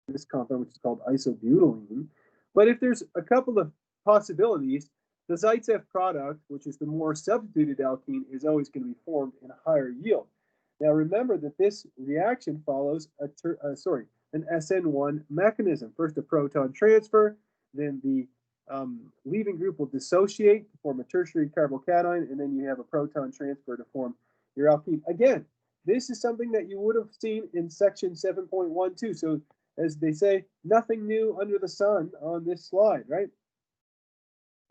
this compound, which is called isobutylene. But if there's a couple of possibilities, the Zaitsev product, which is the more substituted alkene, is always going to be formed in a higher yield. Now, remember that this reaction follows an SN1 mechanism. First, a proton transfer, then the leaving group will dissociate to form a tertiary carbocation, and then you have a proton transfer to form your alkene. Again, this is something that you would have seen in section 7.12. So, as they say, nothing new under the sun on this slide, right?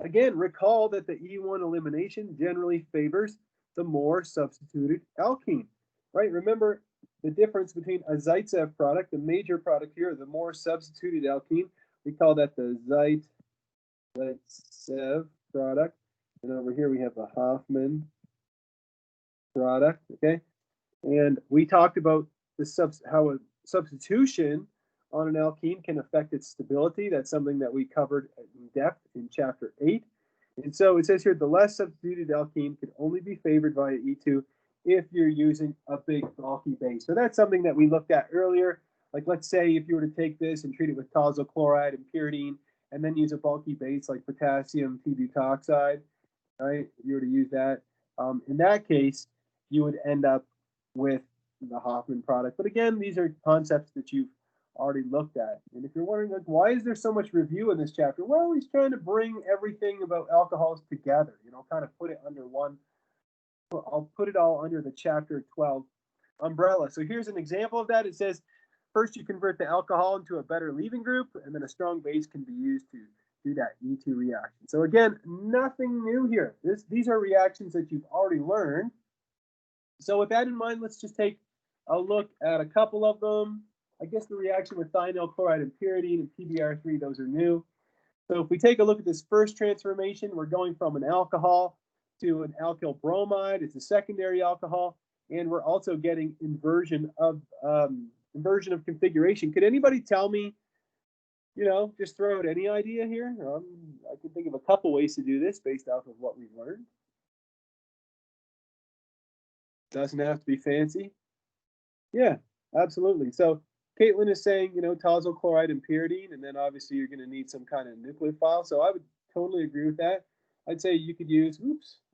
Again, recall that the E1 elimination generally favors the more substituted alkene, right? Remember the difference between a Zaitsev product, the major product here, the more substituted alkene. We call that the Zaitsev product. And over here we have the Hoffman product, okay? And we talked about how a substitution on an alkene can affect its stability. That's something that we covered in depth in chapter 8. And so it says here, the less substituted alkene can only be favored via E2 if you're using a big bulky base. So that's something that we looked at earlier. Like, let's say if you were to take this and treat it with tazol chloride and pyridine, and then use a bulky base like potassium t-butoxide, right? If you were to use that, in that case, you would end up with the Hoffman product. But again, these are concepts that you've already looked at. And if you're wondering, like, why is there so much review in this chapter? Well, he's trying to bring everything about alcohols together, kind of put it under one. I'll put it all under the chapter 12 umbrella. So here's an example of that. It says, first you convert the alcohol into a better leaving group, and then a strong base can be used to do that E2 reaction. So again, nothing new here. These are reactions that you've already learned. So with that in mind, let's just take a look at a couple of them. I guess the reaction with thionyl chloride and pyridine and PBr3, those are new. So if we take a look at this first transformation, we're going from an alcohol to an alkyl bromide. It's a secondary alcohol, and we're also getting inversion of configuration. Could anybody tell me, just throw out any idea here? I can think of a couple ways to do this based off of what we've learned. Doesn't have to be fancy. Yeah, absolutely. So Caitlin is saying, tazol chloride and pyridine, and then obviously you're going to need some kind of nucleophile. So I would totally agree with that. I'd say you could use, I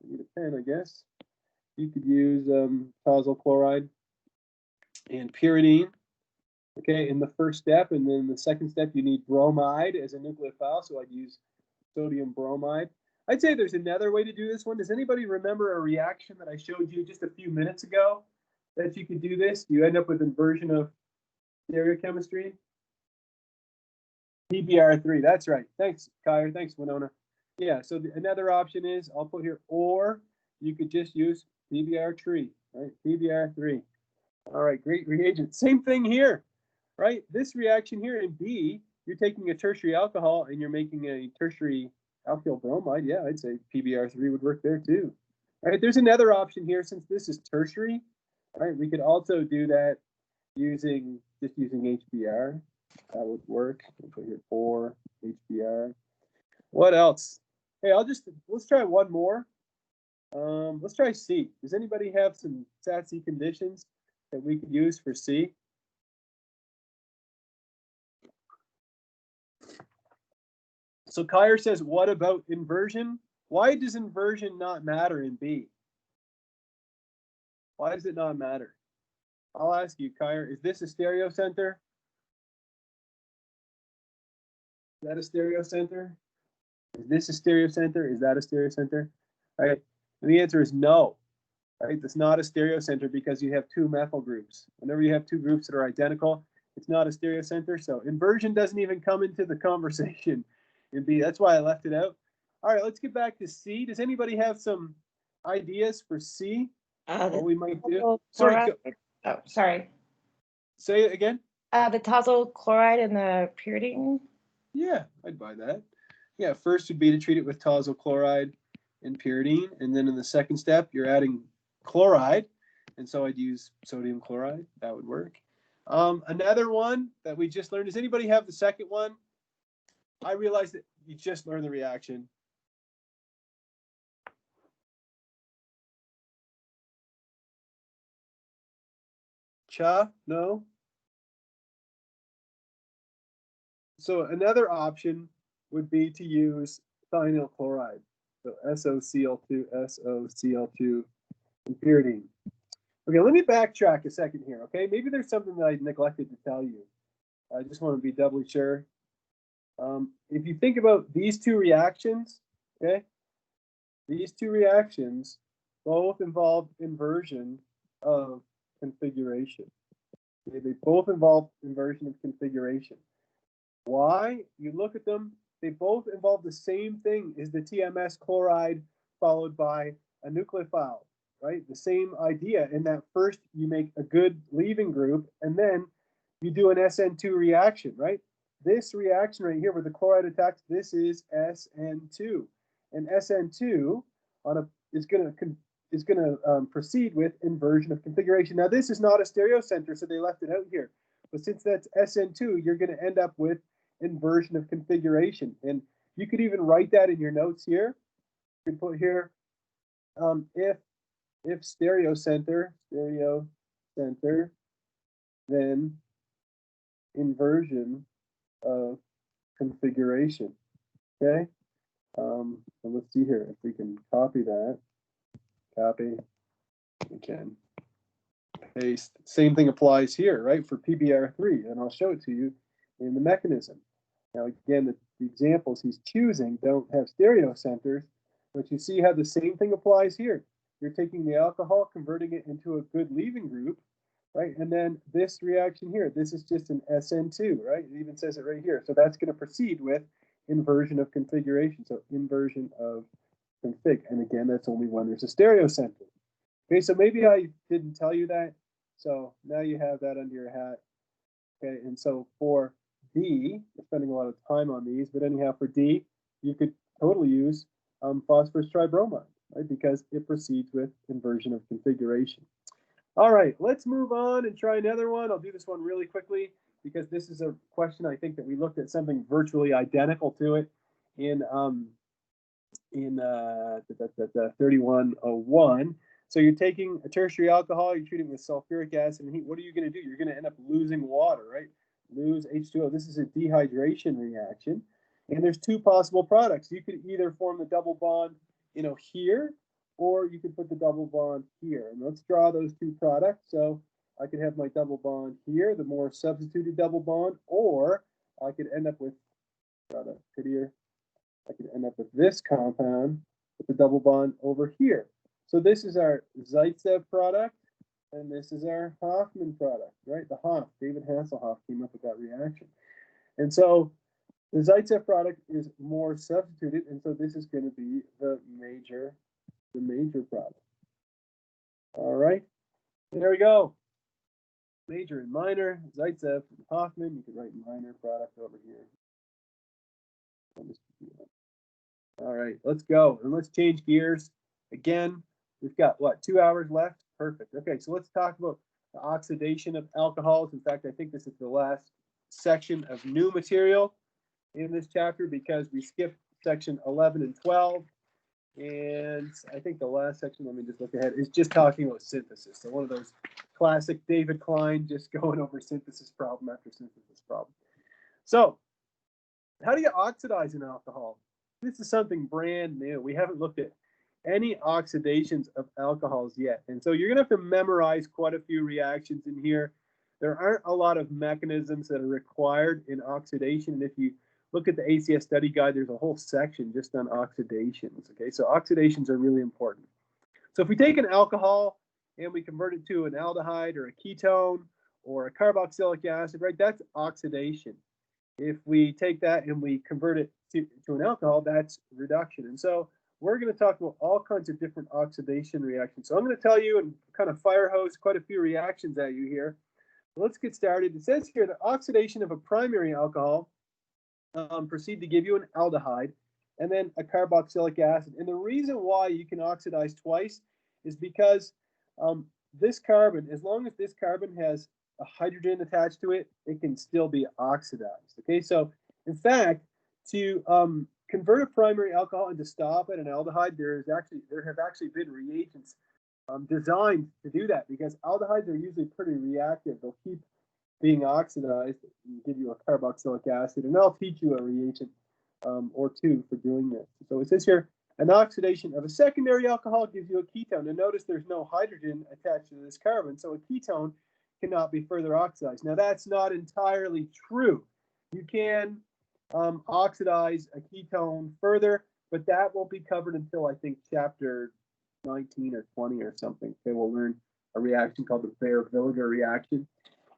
need a pen, I guess. You could use tazol chloride and pyridine, okay, in the first step. And then the second step, you need bromide as a nucleophile. So I'd use sodium bromide. I'd say there's another way to do this one. Does anybody remember a reaction that I showed you just a few minutes ago that you could do this? You end up with inversion of stereochemistry. PBr3, that's right. Thanks, Kyer. Thanks, Winona. Yeah, so another option is, I'll put here, or you could just use PBr3, right? PBr3. All right, great reagent. Same thing here, right? This reaction here in B, you're taking a tertiary alcohol and you're making a tertiary alkyl bromide. Yeah, I'd say PBr3 would work there too. All right, there's another option here. Since this is tertiary, right, we could also do that using HBr. That would work. I'll put here or HBr. What else? Hey, let's try one more. Let's try C. Does anybody have some SAT-C conditions that we could use for C? So Kyer says, what about inversion? Why does inversion not matter in B? Why does it not matter? I'll ask you, Kyer, is this a stereocenter? Is that a stereocenter? Is this a stereocenter? Is that a stereocenter? Right? And the answer is no. Right? It's not a stereocenter because you have two methyl groups. Whenever you have two groups that are identical, it's not a stereocenter. So inversion doesn't even come into the conversation in B. That's why I left it out. All right, let's get back to C. Does anybody have some ideas for C? What we might do? Sorry. Oh, sorry. Say it again. The tosyl chloride and the pyridine. Yeah, I'd buy that. Yeah, first would be to treat it with tosyl chloride and pyridine, and then in the second step, you're adding chloride, and so I'd use sodium chloride. That would work. Another one that we just learned. Does anybody have the second one? I realized that you just learned the reaction. Cha? No? So another option would be to use thionyl chloride. So SOCl2, SOCl2, and pyridine. Okay, let me backtrack a second here, okay? Maybe there's something that I neglected to tell you. I just want to be doubly sure. If you think about these two reactions, okay? These two reactions both involve inversion of configuration. Okay, they both involve inversion of configuration. Why? You look at them, they both involve the same thing as the TMS chloride followed by a nucleophile, right? The same idea in that first you make a good leaving group and then you do an SN2 reaction, right? This reaction right here where the chloride attacks, this is SN2. And SN2 is going to proceed with inversion of configuration. Now this is not a stereocenter, so they left it out here. But since that's SN2, you're going to end up with inversion of configuration. And you could even write that in your notes here. You could put here, if stereocenter, then inversion of configuration. Okay. So let's see here if we can copy that. Copy. We can paste. Same thing applies here, right? For PBr3, and I'll show it to you in the mechanism. Now, again, the examples he's choosing don't have stereocenters, but you see how the same thing applies here. You're taking the alcohol, converting it into a good leaving group, right? And then this reaction here, this is just an SN2, right? It even says it right here. So that's going to proceed with inversion of configuration. So inversion of config. And again, that's only when there's a stereocenter. Okay, so maybe I didn't tell you that. So now you have that under your hat. Okay, and so for D, we're spending a lot of time on these, but anyhow, for D, you could totally use phosphorus tribromide, right? Because it proceeds with inversion of configuration. All right, let's move on and try another one. I'll do this one really quickly because this is a question I think that we looked at something virtually identical to it in 3101. So you're taking a tertiary alcohol, you're treating with sulfuric acid and heat. What are you going to do? You're going to end up losing water, right? Lose H2O. This is a dehydration reaction. And there's two possible products. You could either form the double bond, here, or you could put the double bond here. And let's draw those two products. So I could have my double bond here, the more substituted double bond, or I could end up with, prettier, I could end up with this compound with the double bond over here. So this is our Zaitsev product, and this is our Hoffman product, right? The Hoff, David Hasselhoff came up with that reaction. And so the Zaitsev product is more substituted, and so this is going to be the major product. All right, there we go. Major and minor, Zaitsev and Hoffman. You could write minor product over here. All right, let's go, and let's change gears again. We've got, what, 2 hours left? Perfect. Okay, so let's talk about the oxidation of alcohols. In fact, I think this is the last section of new material in this chapter because we skipped section 11 and 12. And I think the last section, let me just look ahead, is just talking about synthesis. So one of those classic David Klein, just going over synthesis problem after synthesis problem. So how do you oxidize an alcohol? This is something brand new. We haven't looked at any oxidations of alcohols yet. And so you're going to have to memorize quite a few reactions in here. There aren't a lot of mechanisms that are required in oxidation. And if you look at the ACS study guide, there's a whole section just on oxidations. Okay, so oxidations are really important. So if we take an alcohol and we convert it to an aldehyde or a ketone or a carboxylic acid, right, that's oxidation. If we take that and we convert it to an alcohol, that's reduction. And so we're going to talk about all kinds of different oxidation reactions. So I'm going to tell you and kind of fire hose quite a few reactions at you here. So let's get started. It says here that oxidation of a primary alcohol proceed to give you an aldehyde and then a carboxylic acid. And the reason why you can oxidize twice is because this carbon, as long as this carbon has a hydrogen attached to it, it can still be oxidized. Okay, so in fact, to convert a primary alcohol and to stop at an aldehyde, there have actually been reagents designed to do that, because aldehydes are usually pretty reactive. They'll keep being oxidized and give you a carboxylic acid, and I'll teach you a reagent or two for doing this. So it says here, an oxidation of a secondary alcohol gives you a ketone. And notice there's no hydrogen attached to this carbon, so a ketone cannot be further oxidized. Now that's not entirely true. You can oxidize a ketone further, but that won't be covered until I think chapter 19 or 20 or something. Okay, we'll learn a reaction called the Baeyer-Villiger reaction.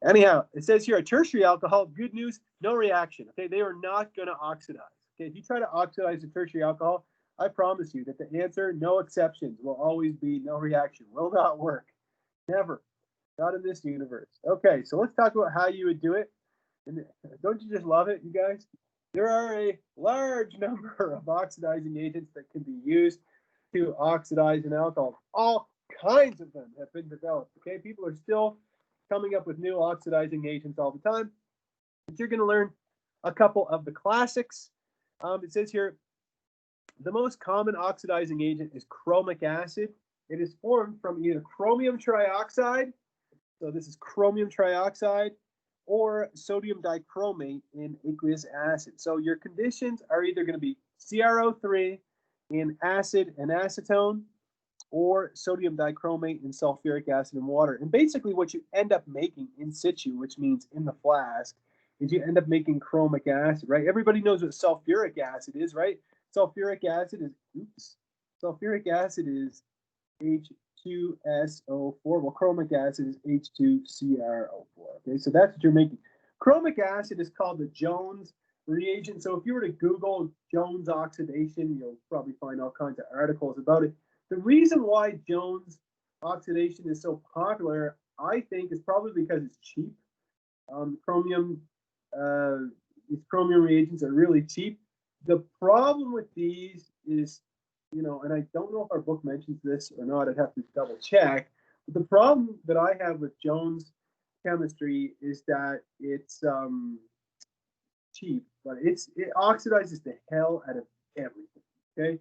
Anyhow, it says here a tertiary alcohol, good news, no reaction. Okay, they are not going to oxidize. Okay, if you try to oxidize a tertiary alcohol, I promise you that the answer, no exceptions, will always be no reaction. Will not work. Never. Not in this universe. Okay, so let's talk about how you would do it. And don't you just love it, you guys? There are a large number of oxidizing agents that can be used to oxidize an alcohol. All kinds of them have been developed. Okay, people are still coming up with new oxidizing agents all the time. But you're going to learn a couple of the classics. It says here, the most common oxidizing agent is chromic acid. It is formed from either chromium trioxide, so this is chromium trioxide, or sodium dichromate in aqueous acid. So your conditions are either going to be CrO3 in acid and acetone, or sodium dichromate in sulfuric acid and water. And basically what you end up making in situ, which means in the flask, is you end up making chromic acid, right? Everybody knows what sulfuric acid is, right? Sulfuric acid is, sulfuric acid is H2SO4. Well, chromic acid is H2CrO4. Okay, so that's what you're making. Chromic acid is called the Jones reagent. So if you were to Google Jones oxidation, you'll probably find all kinds of articles about it. The reason why Jones oxidation is so popular, I think, is probably because it's cheap. These chromium reagents are really cheap. The problem with these is, you know, and I don't know if our book mentions this or not, I'd have to double check, but the problem that I have with Jones chemistry is that it's cheap, but it oxidizes the hell out of everything, okay?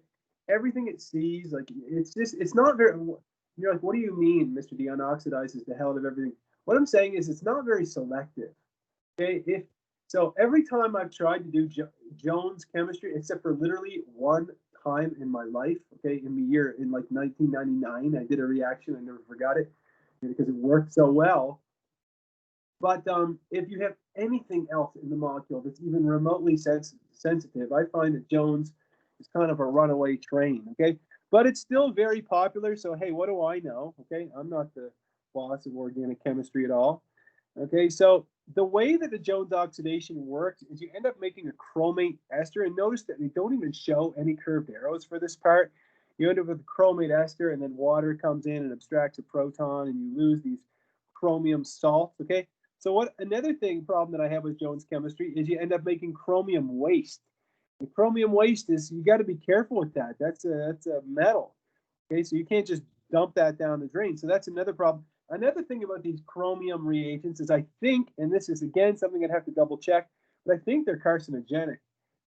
Everything it sees, like, it's not very, you're like, what do you mean, Mr. Deon oxidizes the hell out of everything? What I'm saying is it's not very selective, okay? So every time I've tried to do Jones chemistry, except for literally one time in my life, okay, in the year, in like 1999, I did a reaction, I never forgot it, because it worked so well. But if you have anything else in the molecule that's even remotely sensitive, I find that Jones is kind of a runaway train, okay? But it's still very popular, so hey, what do I know, okay? I'm not the boss of organic chemistry at all, okay? So the way that the Jones oxidation works is you end up making a chromate ester, and notice that they don't even show any curved arrows for this part. You end up with a chromate ester, and then water comes in and abstracts a proton, and you lose these chromium salts, okay? So another problem that I have with Jones chemistry is you end up making chromium waste. The chromium waste is, you got to be careful with that. That's a metal, okay? So you can't just dump that down the drain. So that's another problem. Another thing about these chromium reagents is I think, and this is again something I'd have to double check, but I think they're carcinogenic.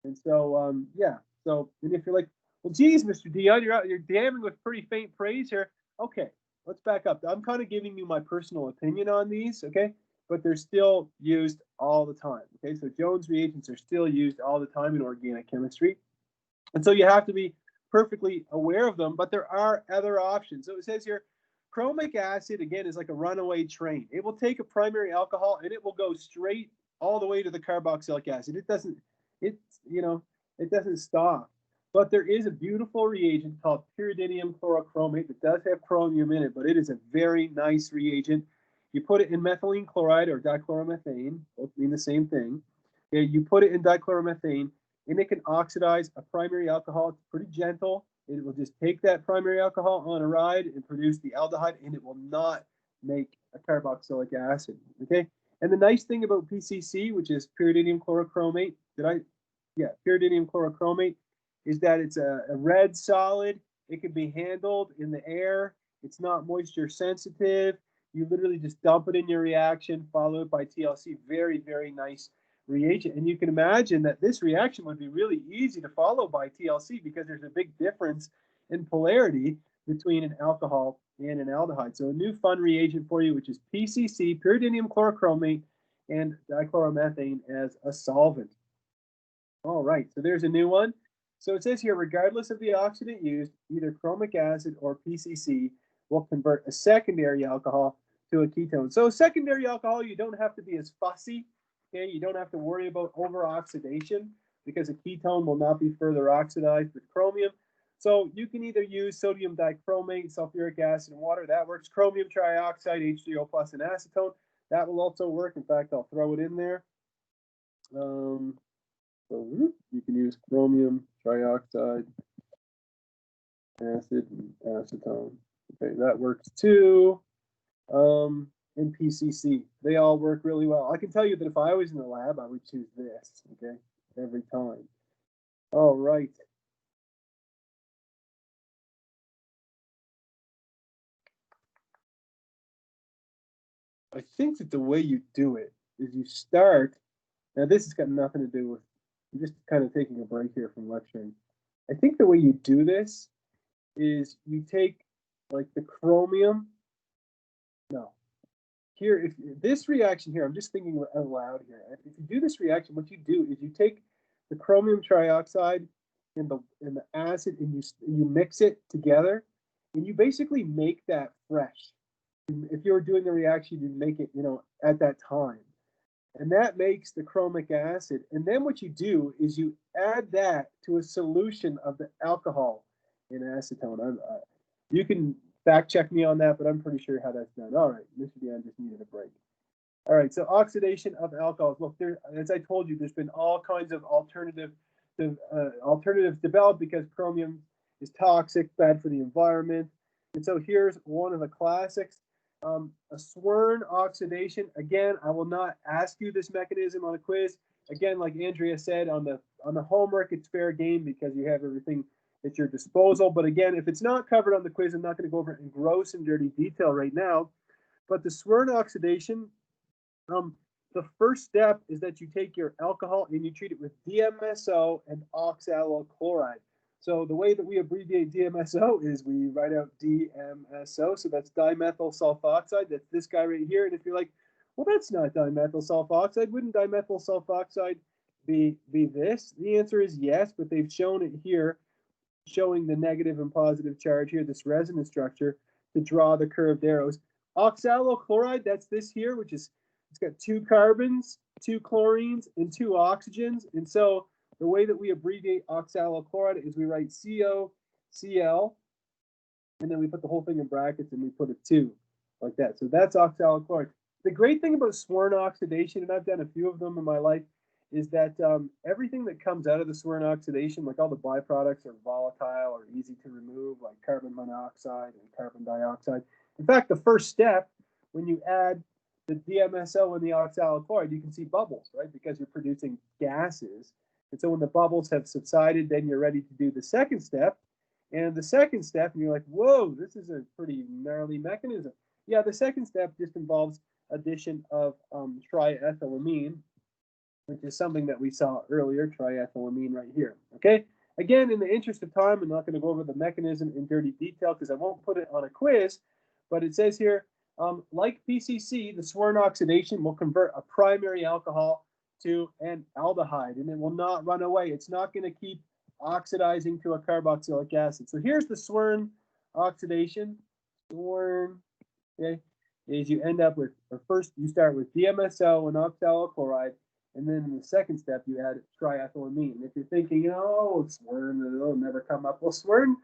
And so, yeah. So, and if you're like, well, geez, Mr. Deon, you're damning with pretty faint praise here. Okay, let's back up. I'm kind of giving you my personal opinion on these, okay? But they're still used all the time, okay? So Jones reagents are still used all the time in organic chemistry. And so you have to be perfectly aware of them, but there are other options. So it says here, chromic acid, again, is like a runaway train. It will take a primary alcohol and it will go straight all the way to the carboxylic acid. it's, it doesn't stop. But there is a beautiful reagent called pyridinium chlorochromate that does have chromium in it, but it is a very nice reagent. You put it in methylene chloride or dichloromethane, both mean the same thing. Okay, you put it in dichloromethane, and it can oxidize a primary alcohol. It's pretty gentle. It will just take that primary alcohol on a ride and produce the aldehyde, and it will not make a carboxylic acid. Okay, and the nice thing about PCC, which is pyridinium chlorochromate, pyridinium chlorochromate, is that it's a red solid. It can be handled in the air. It's not moisture sensitive. You literally just dump it in your reaction, followed by TLC. Very, very nice reagent. And you can imagine that this reaction would be really easy to follow by TLC because there's a big difference in polarity between an alcohol and an aldehyde. So a new fun reagent for you, which is PCC, pyridinium chlorochromate, and dichloromethane as a solvent. All right, so there's a new one. So it says here, regardless of the oxidant used, either chromic acid or PCC will convert a secondary alcohol to a ketone. So secondary alcohol, you don't have to be as fussy. Okay, you don't have to worry about over-oxidation because a ketone will not be further oxidized with chromium. So you can either use sodium dichromate, sulfuric acid, and water. That works. Chromium trioxide, H3O plus, and acetone. That will also work. In fact, I'll throw it in there. So you can use chromium trioxide, acid, and acetone. Okay, that works too. And PCC, they all work really well. I can tell you that if I was in the lab, I would choose this, okay, every time. All right. I think that the way you do it is you start, now this has got nothing to do with, I'm just kind of taking a break here from lecturing. I think the way you do this is you take like the chromium, no, here, if this reaction here, I'm just thinking out loud here. If you do this reaction, what you do is you take the chromium trioxide and the acid and you mix it together, and you basically make that fresh. If you were doing the reaction, you'd make it, at that time. And that makes the chromic acid. And then what you do is you add that to a solution of the alcohol in acetone. You can fact check me on that, but I'm pretty sure how that's done. All right, Mr. Deon just needed a break. All right, so oxidation of alcohols. Look, as I told you, there's been all kinds of alternatives developed because chromium is toxic, bad for the environment. And so here's one of the classics. A Swern oxidation. Again, I will not ask you this mechanism on a quiz. Again, like Andrea said, on the homework, it's fair game because you have everything at your disposal. But again, if it's not covered on the quiz, I'm not going to go over it in gross and dirty detail right now. But the Swern oxidation, the first step is that you take your alcohol and you treat it with DMSO and oxalyl chloride. So the way that we abbreviate DMSO is we write out DMSO. So that's dimethyl sulfoxide. That's this guy right here. And if you're like, well, that's not dimethyl sulfoxide, wouldn't dimethyl sulfoxide be this? The answer is yes, but they've shown it here, showing the negative and positive charge here, this resonance structure, to draw the curved arrows. Oxalyl chloride, that's this here, which is, it's got 2 carbons, 2 chlorines, and 2 oxygens. And so the way that we abbreviate oxalyl chloride is we write COCl, and then we put the whole thing in brackets and we put a 2 like that. So that's oxalyl chloride. The great thing about Swern oxidation, and I've done a few of them in my life, is that everything that comes out of the Swern oxidation, like all the byproducts, are volatile or easy to remove, like carbon monoxide and carbon dioxide. In fact, the first step, when you add the DMSO and the oxalyl chloride, you can see bubbles, right? Because you're producing gases. And so when the bubbles have subsided, then you're ready to do the second step. And the second step, and you're like, whoa, this is a pretty gnarly mechanism. Yeah, the second step just involves addition of triethylamine, which is something that we saw earlier, triethylamine right here, okay? Again, in the interest of time, I'm not going to go over the mechanism in dirty detail because I won't put it on a quiz, but it says here, like PCC, the Swern oxidation will convert a primary alcohol to an aldehyde, and it will not run away. It's not going to keep oxidizing to a carboxylic acid. So here's the Swern oxidation. Swern, okay, is you end up with, or first you start with DMSO and oxalyl chloride, And then in the second step, you add triethylamine. If you're thinking, oh, Swern, it'll never come up. Well, Swern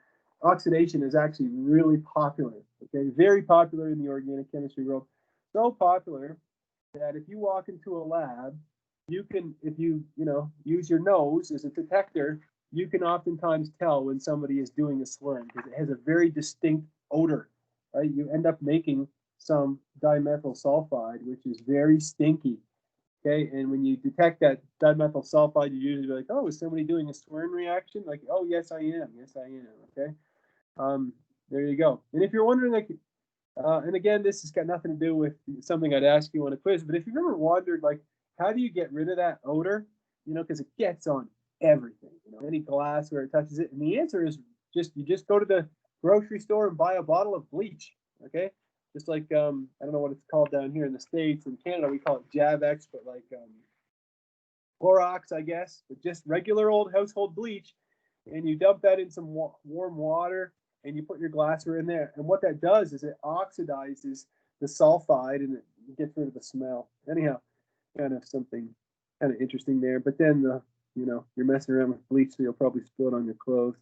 oxidation is actually really popular, okay? Very popular in the organic chemistry world. So popular that if you walk into a lab, you can, if you use your nose as a detector, you can oftentimes tell when somebody is doing a Swern because it has a very distinct odor, right? You end up making some dimethyl sulfide, which is very stinky. Okay, and when you detect that dimethyl sulfide, you usually be like, oh, is somebody doing a Swern reaction? Like, oh, yes, I am. Yes, I am. Okay, there you go. And if you're wondering, like, and again, this has got nothing to do with something I'd ask you on a quiz, but if you've ever wondered, like, how do you get rid of that odor? Because it gets on everything, any glass where it touches it. And the answer is you just go to the grocery store and buy a bottle of bleach, okay? Just like, I don't know what it's called down here in the States. In Canada, we call it Javex, but like Clorox, I guess, but just regular old household bleach. And you dump that in some warm water and you put your glassware in there. And what that does is it oxidizes the sulfide and it gets rid of the smell. Anyhow, kind of something kind of interesting there. But then, you're messing around with bleach, so you'll probably spill it on your clothes.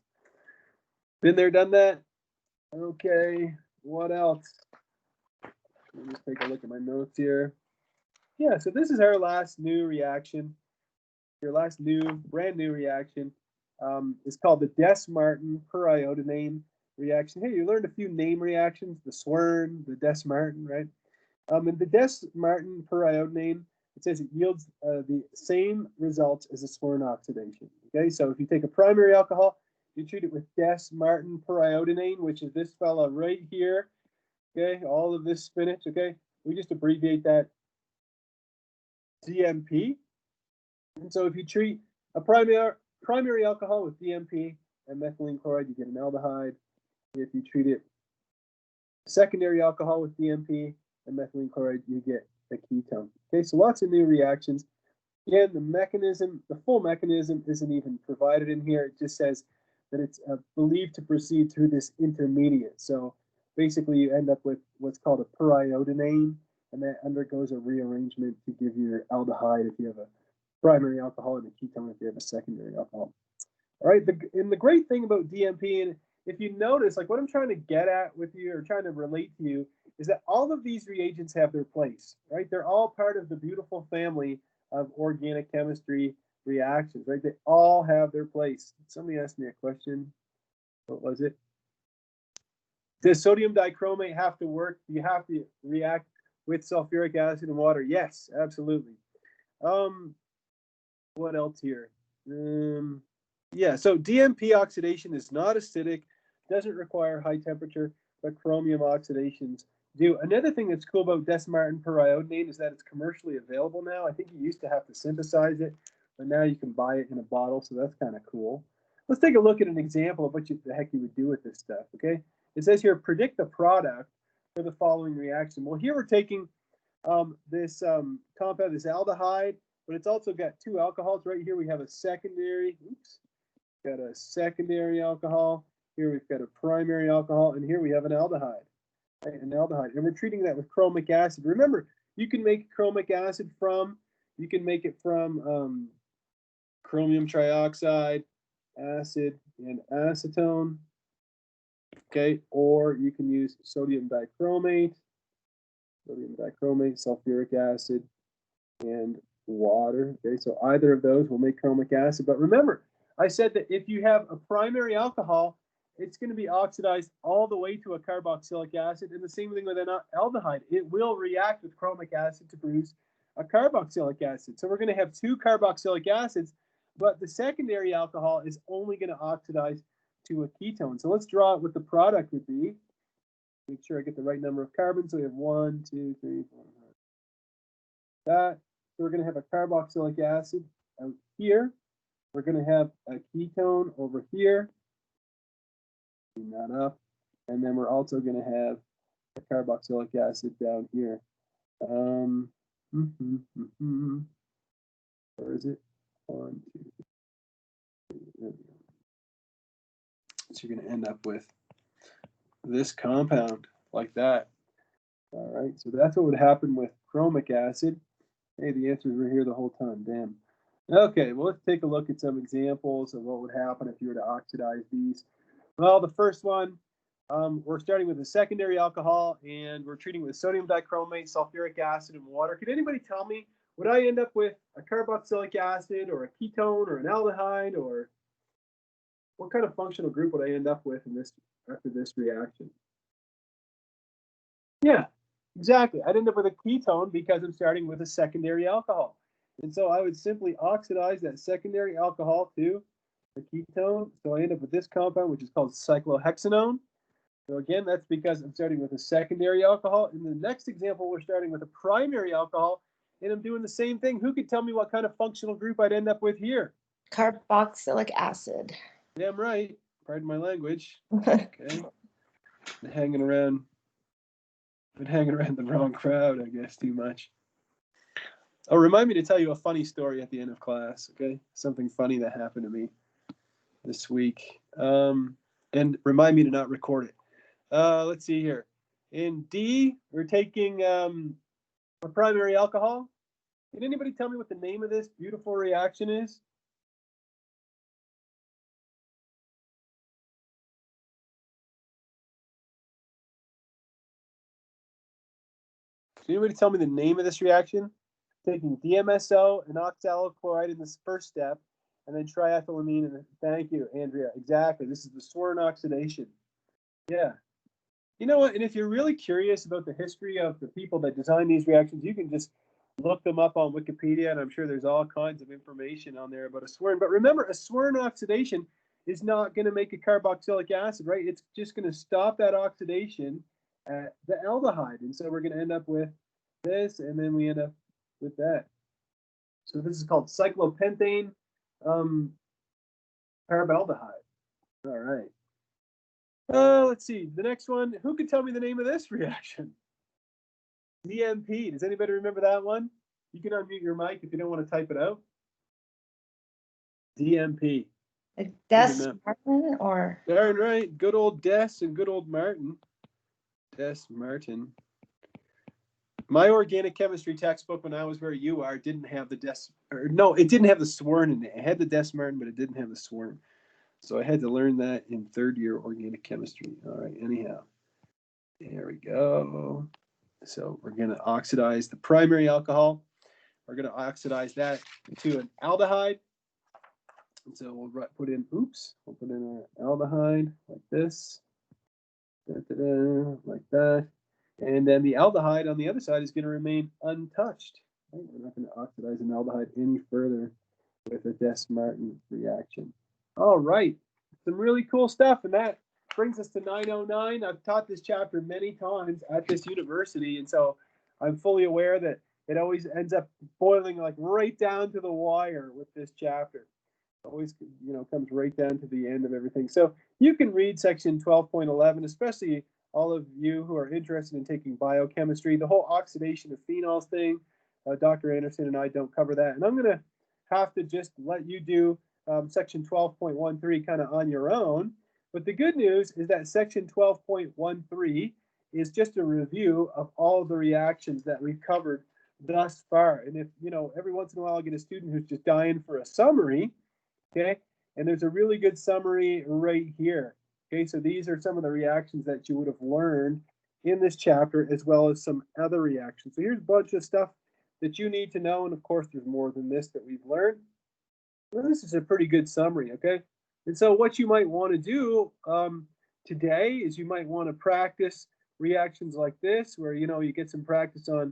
Been there, done that? Okay, what else? Let me just take a look at my notes here. Yeah, so this is our last new reaction. Your last brand new reaction is called the Des-Martin periodinane reaction. Hey, you learned a few name reactions, the Swern, the Des-Martin, right? And the Des-Martin periodinane, it says it yields the same results as a Swern oxidation. Okay, so if you take a primary alcohol, you treat it with Des-Martin periodinane, which is this fella right here. Okay, all of this spinach, okay? We just abbreviate that DMP. And so if you treat a primary alcohol with DMP and methylene chloride, you get an aldehyde. If you treat it secondary alcohol with DMP and methylene chloride, you get a ketone. Okay, so lots of new reactions. Again, the full mechanism isn't even provided in here. It just says that it's believed to proceed through this intermediate. So basically, you end up with what's called a periodinane, and that undergoes a rearrangement to give you your aldehyde if you have a primary alcohol and a ketone if you have a secondary alcohol. All right, and the great thing about DMP, and if you notice, like what I'm trying to get at with you or trying to relate to you, is that all of these reagents have their place, right? They're all part of the beautiful family of organic chemistry reactions, right? They all have their place. Somebody asked me a question. What was it? Does sodium dichromate have to work? Do you have to react with sulfuric acid and water? Yes, absolutely. What else here? Yeah, so DMP oxidation is not acidic, doesn't require high temperature, but chromium oxidations do. Another thing that's cool about Des-Martin periodinane is that it's commercially available now. I think you used to have to synthesize it, but now you can buy it in a bottle, so that's kind of cool. Let's take a look at an example of what the heck you would do with this stuff, okay? It says here, predict the product for the following reaction. Well, here we're taking this compound, this aldehyde, but it's also got two alcohols. Right here we have a secondary, got a secondary alcohol. Here we've got a primary alcohol, and here we have an aldehyde, right? An aldehyde. And we're treating that with chromic acid. Remember, you can make chromic acid from chromium trioxide, acid, and acetone. Okay, or you can use sodium dichromate, sulfuric acid, and water. Okay, so either of those will make chromic acid. But remember, I said that if you have a primary alcohol, it's going to be oxidized all the way to a carboxylic acid. And the same thing with an aldehyde. It will react with chromic acid to produce a carboxylic acid. So we're going to have two carboxylic acids, but the secondary alcohol is only going to oxidize to a ketone. So let's draw out what the product would be. Make sure I get the right number of carbons. So we have 1, 2, 3, 4, 5. That. So we're going to have a carboxylic acid out here. We're going to have a ketone over here. Clean that up. And then we're also going to have a carboxylic acid down here. Where is it? 1, 2, 3. There we go. So you're going to end up with this compound like that. All right, so that's what would happen with chromic acid. Hey, the answers were here the whole time. Damn. Okay, well, let's take a look at some examples of what would happen if you were to oxidize these. Well, the first one, we're starting with a secondary alcohol, and we're treating with sodium dichromate, sulfuric acid, and water. Could anybody tell me, would I end up with a carboxylic acid or a ketone or an aldehyde, or what kind of functional group would I end up with in this after this reaction? Yeah, exactly. I'd end up with a ketone because I'm starting with a secondary alcohol. And so I would simply oxidize that secondary alcohol to a ketone. So I end up with this compound, which is called cyclohexanone. So again, that's because I'm starting with a secondary alcohol. In the next example, we're starting with a primary alcohol, and I'm doing the same thing. Who could tell me what kind of functional group I'd end up with here? Carboxylic acid. Damn right. Pardon my language. Okay. Been hanging around the wrong crowd, I guess, too much. Oh, remind me to tell you a funny story at the end of class, okay? Something funny that happened to me this week. And remind me to not record it. Let's see here. In D, we're taking a primary alcohol. Can anybody tell me what the name of this beautiful reaction is? Can anybody tell me the name of this reaction? Taking DMSO and oxalyl chloride in this first step, and then triethylamine. And thank you, Andrea. Exactly. This is the Swer oxidation. Yeah. You know what? And if you're really curious about the history of the people that design these reactions, you can just look them up on Wikipedia, and I'm sure there's all kinds of information on there about a Swer. But remember, a Swer oxidation is not going to make a carboxylic acid, right? It's just going to stop that oxidation at the aldehyde. And so we're going to end up with this, and then we end up with that. So this is called cyclopentane carbaldehyde. All right. Let's see. The next one. Who could tell me the name of this reaction? DMP. Does anybody remember that one? You can unmute your mic if you don't want to type it out. DMP. Like Des Martin or? Darn right. Good old Des and good old Martin. Des Martin. My organic chemistry textbook when I was where you are didn't have the it didn't have the Swer in it. It had the Des Martin, but it didn't have the Swer. So I had to learn that in third year organic chemistry. All right, anyhow. There we go. So we're going to oxidize the primary alcohol. We're going to oxidize that to an aldehyde. And so we'll put in an aldehyde like this. Like that. And then the aldehyde on the other side is going to remain untouched. Right? We're not going to oxidize an aldehyde any further with a Des Martin reaction. All right, some really cool stuff, and that brings us to 909. I've taught this chapter many times at this university, and so I'm fully aware that it always ends up boiling like right down to the wire with this chapter. It always, comes right down to the end of everything. So you can read section 12.11, especially all of you who are interested in taking biochemistry. The whole oxidation of phenols thing, Dr. Anderson and I don't cover that, and I'm going to have to just let you do section 12.13 kind of on your own. But the good news is that section 12.13 is just a review of all of the reactions that we've covered thus far. And if, every once in a while I get a student who's just dying for a summary, okay, and there's a really good summary right here. Okay, so these are some of the reactions that you would have learned in this chapter, as well as some other reactions. So here's a bunch of stuff that you need to know. And of course, there's more than this that we've learned. Well, this is a pretty good summary, okay? And so what you might want to do today is you might want to practice reactions like this, where, you get some practice on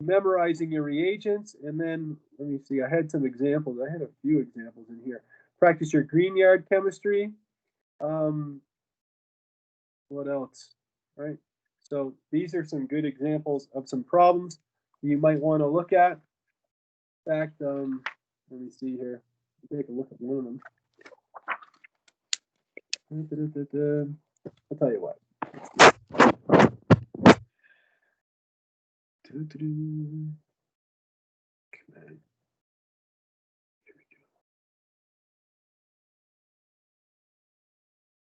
memorizing your reagents. And then, let me see, I had some examples. I had a few examples in here. Practice your Grignard chemistry. What else, right? So these are some good examples of some problems you might want to look at. In fact, let me see here. Take a look at one of them. I'll tell you what.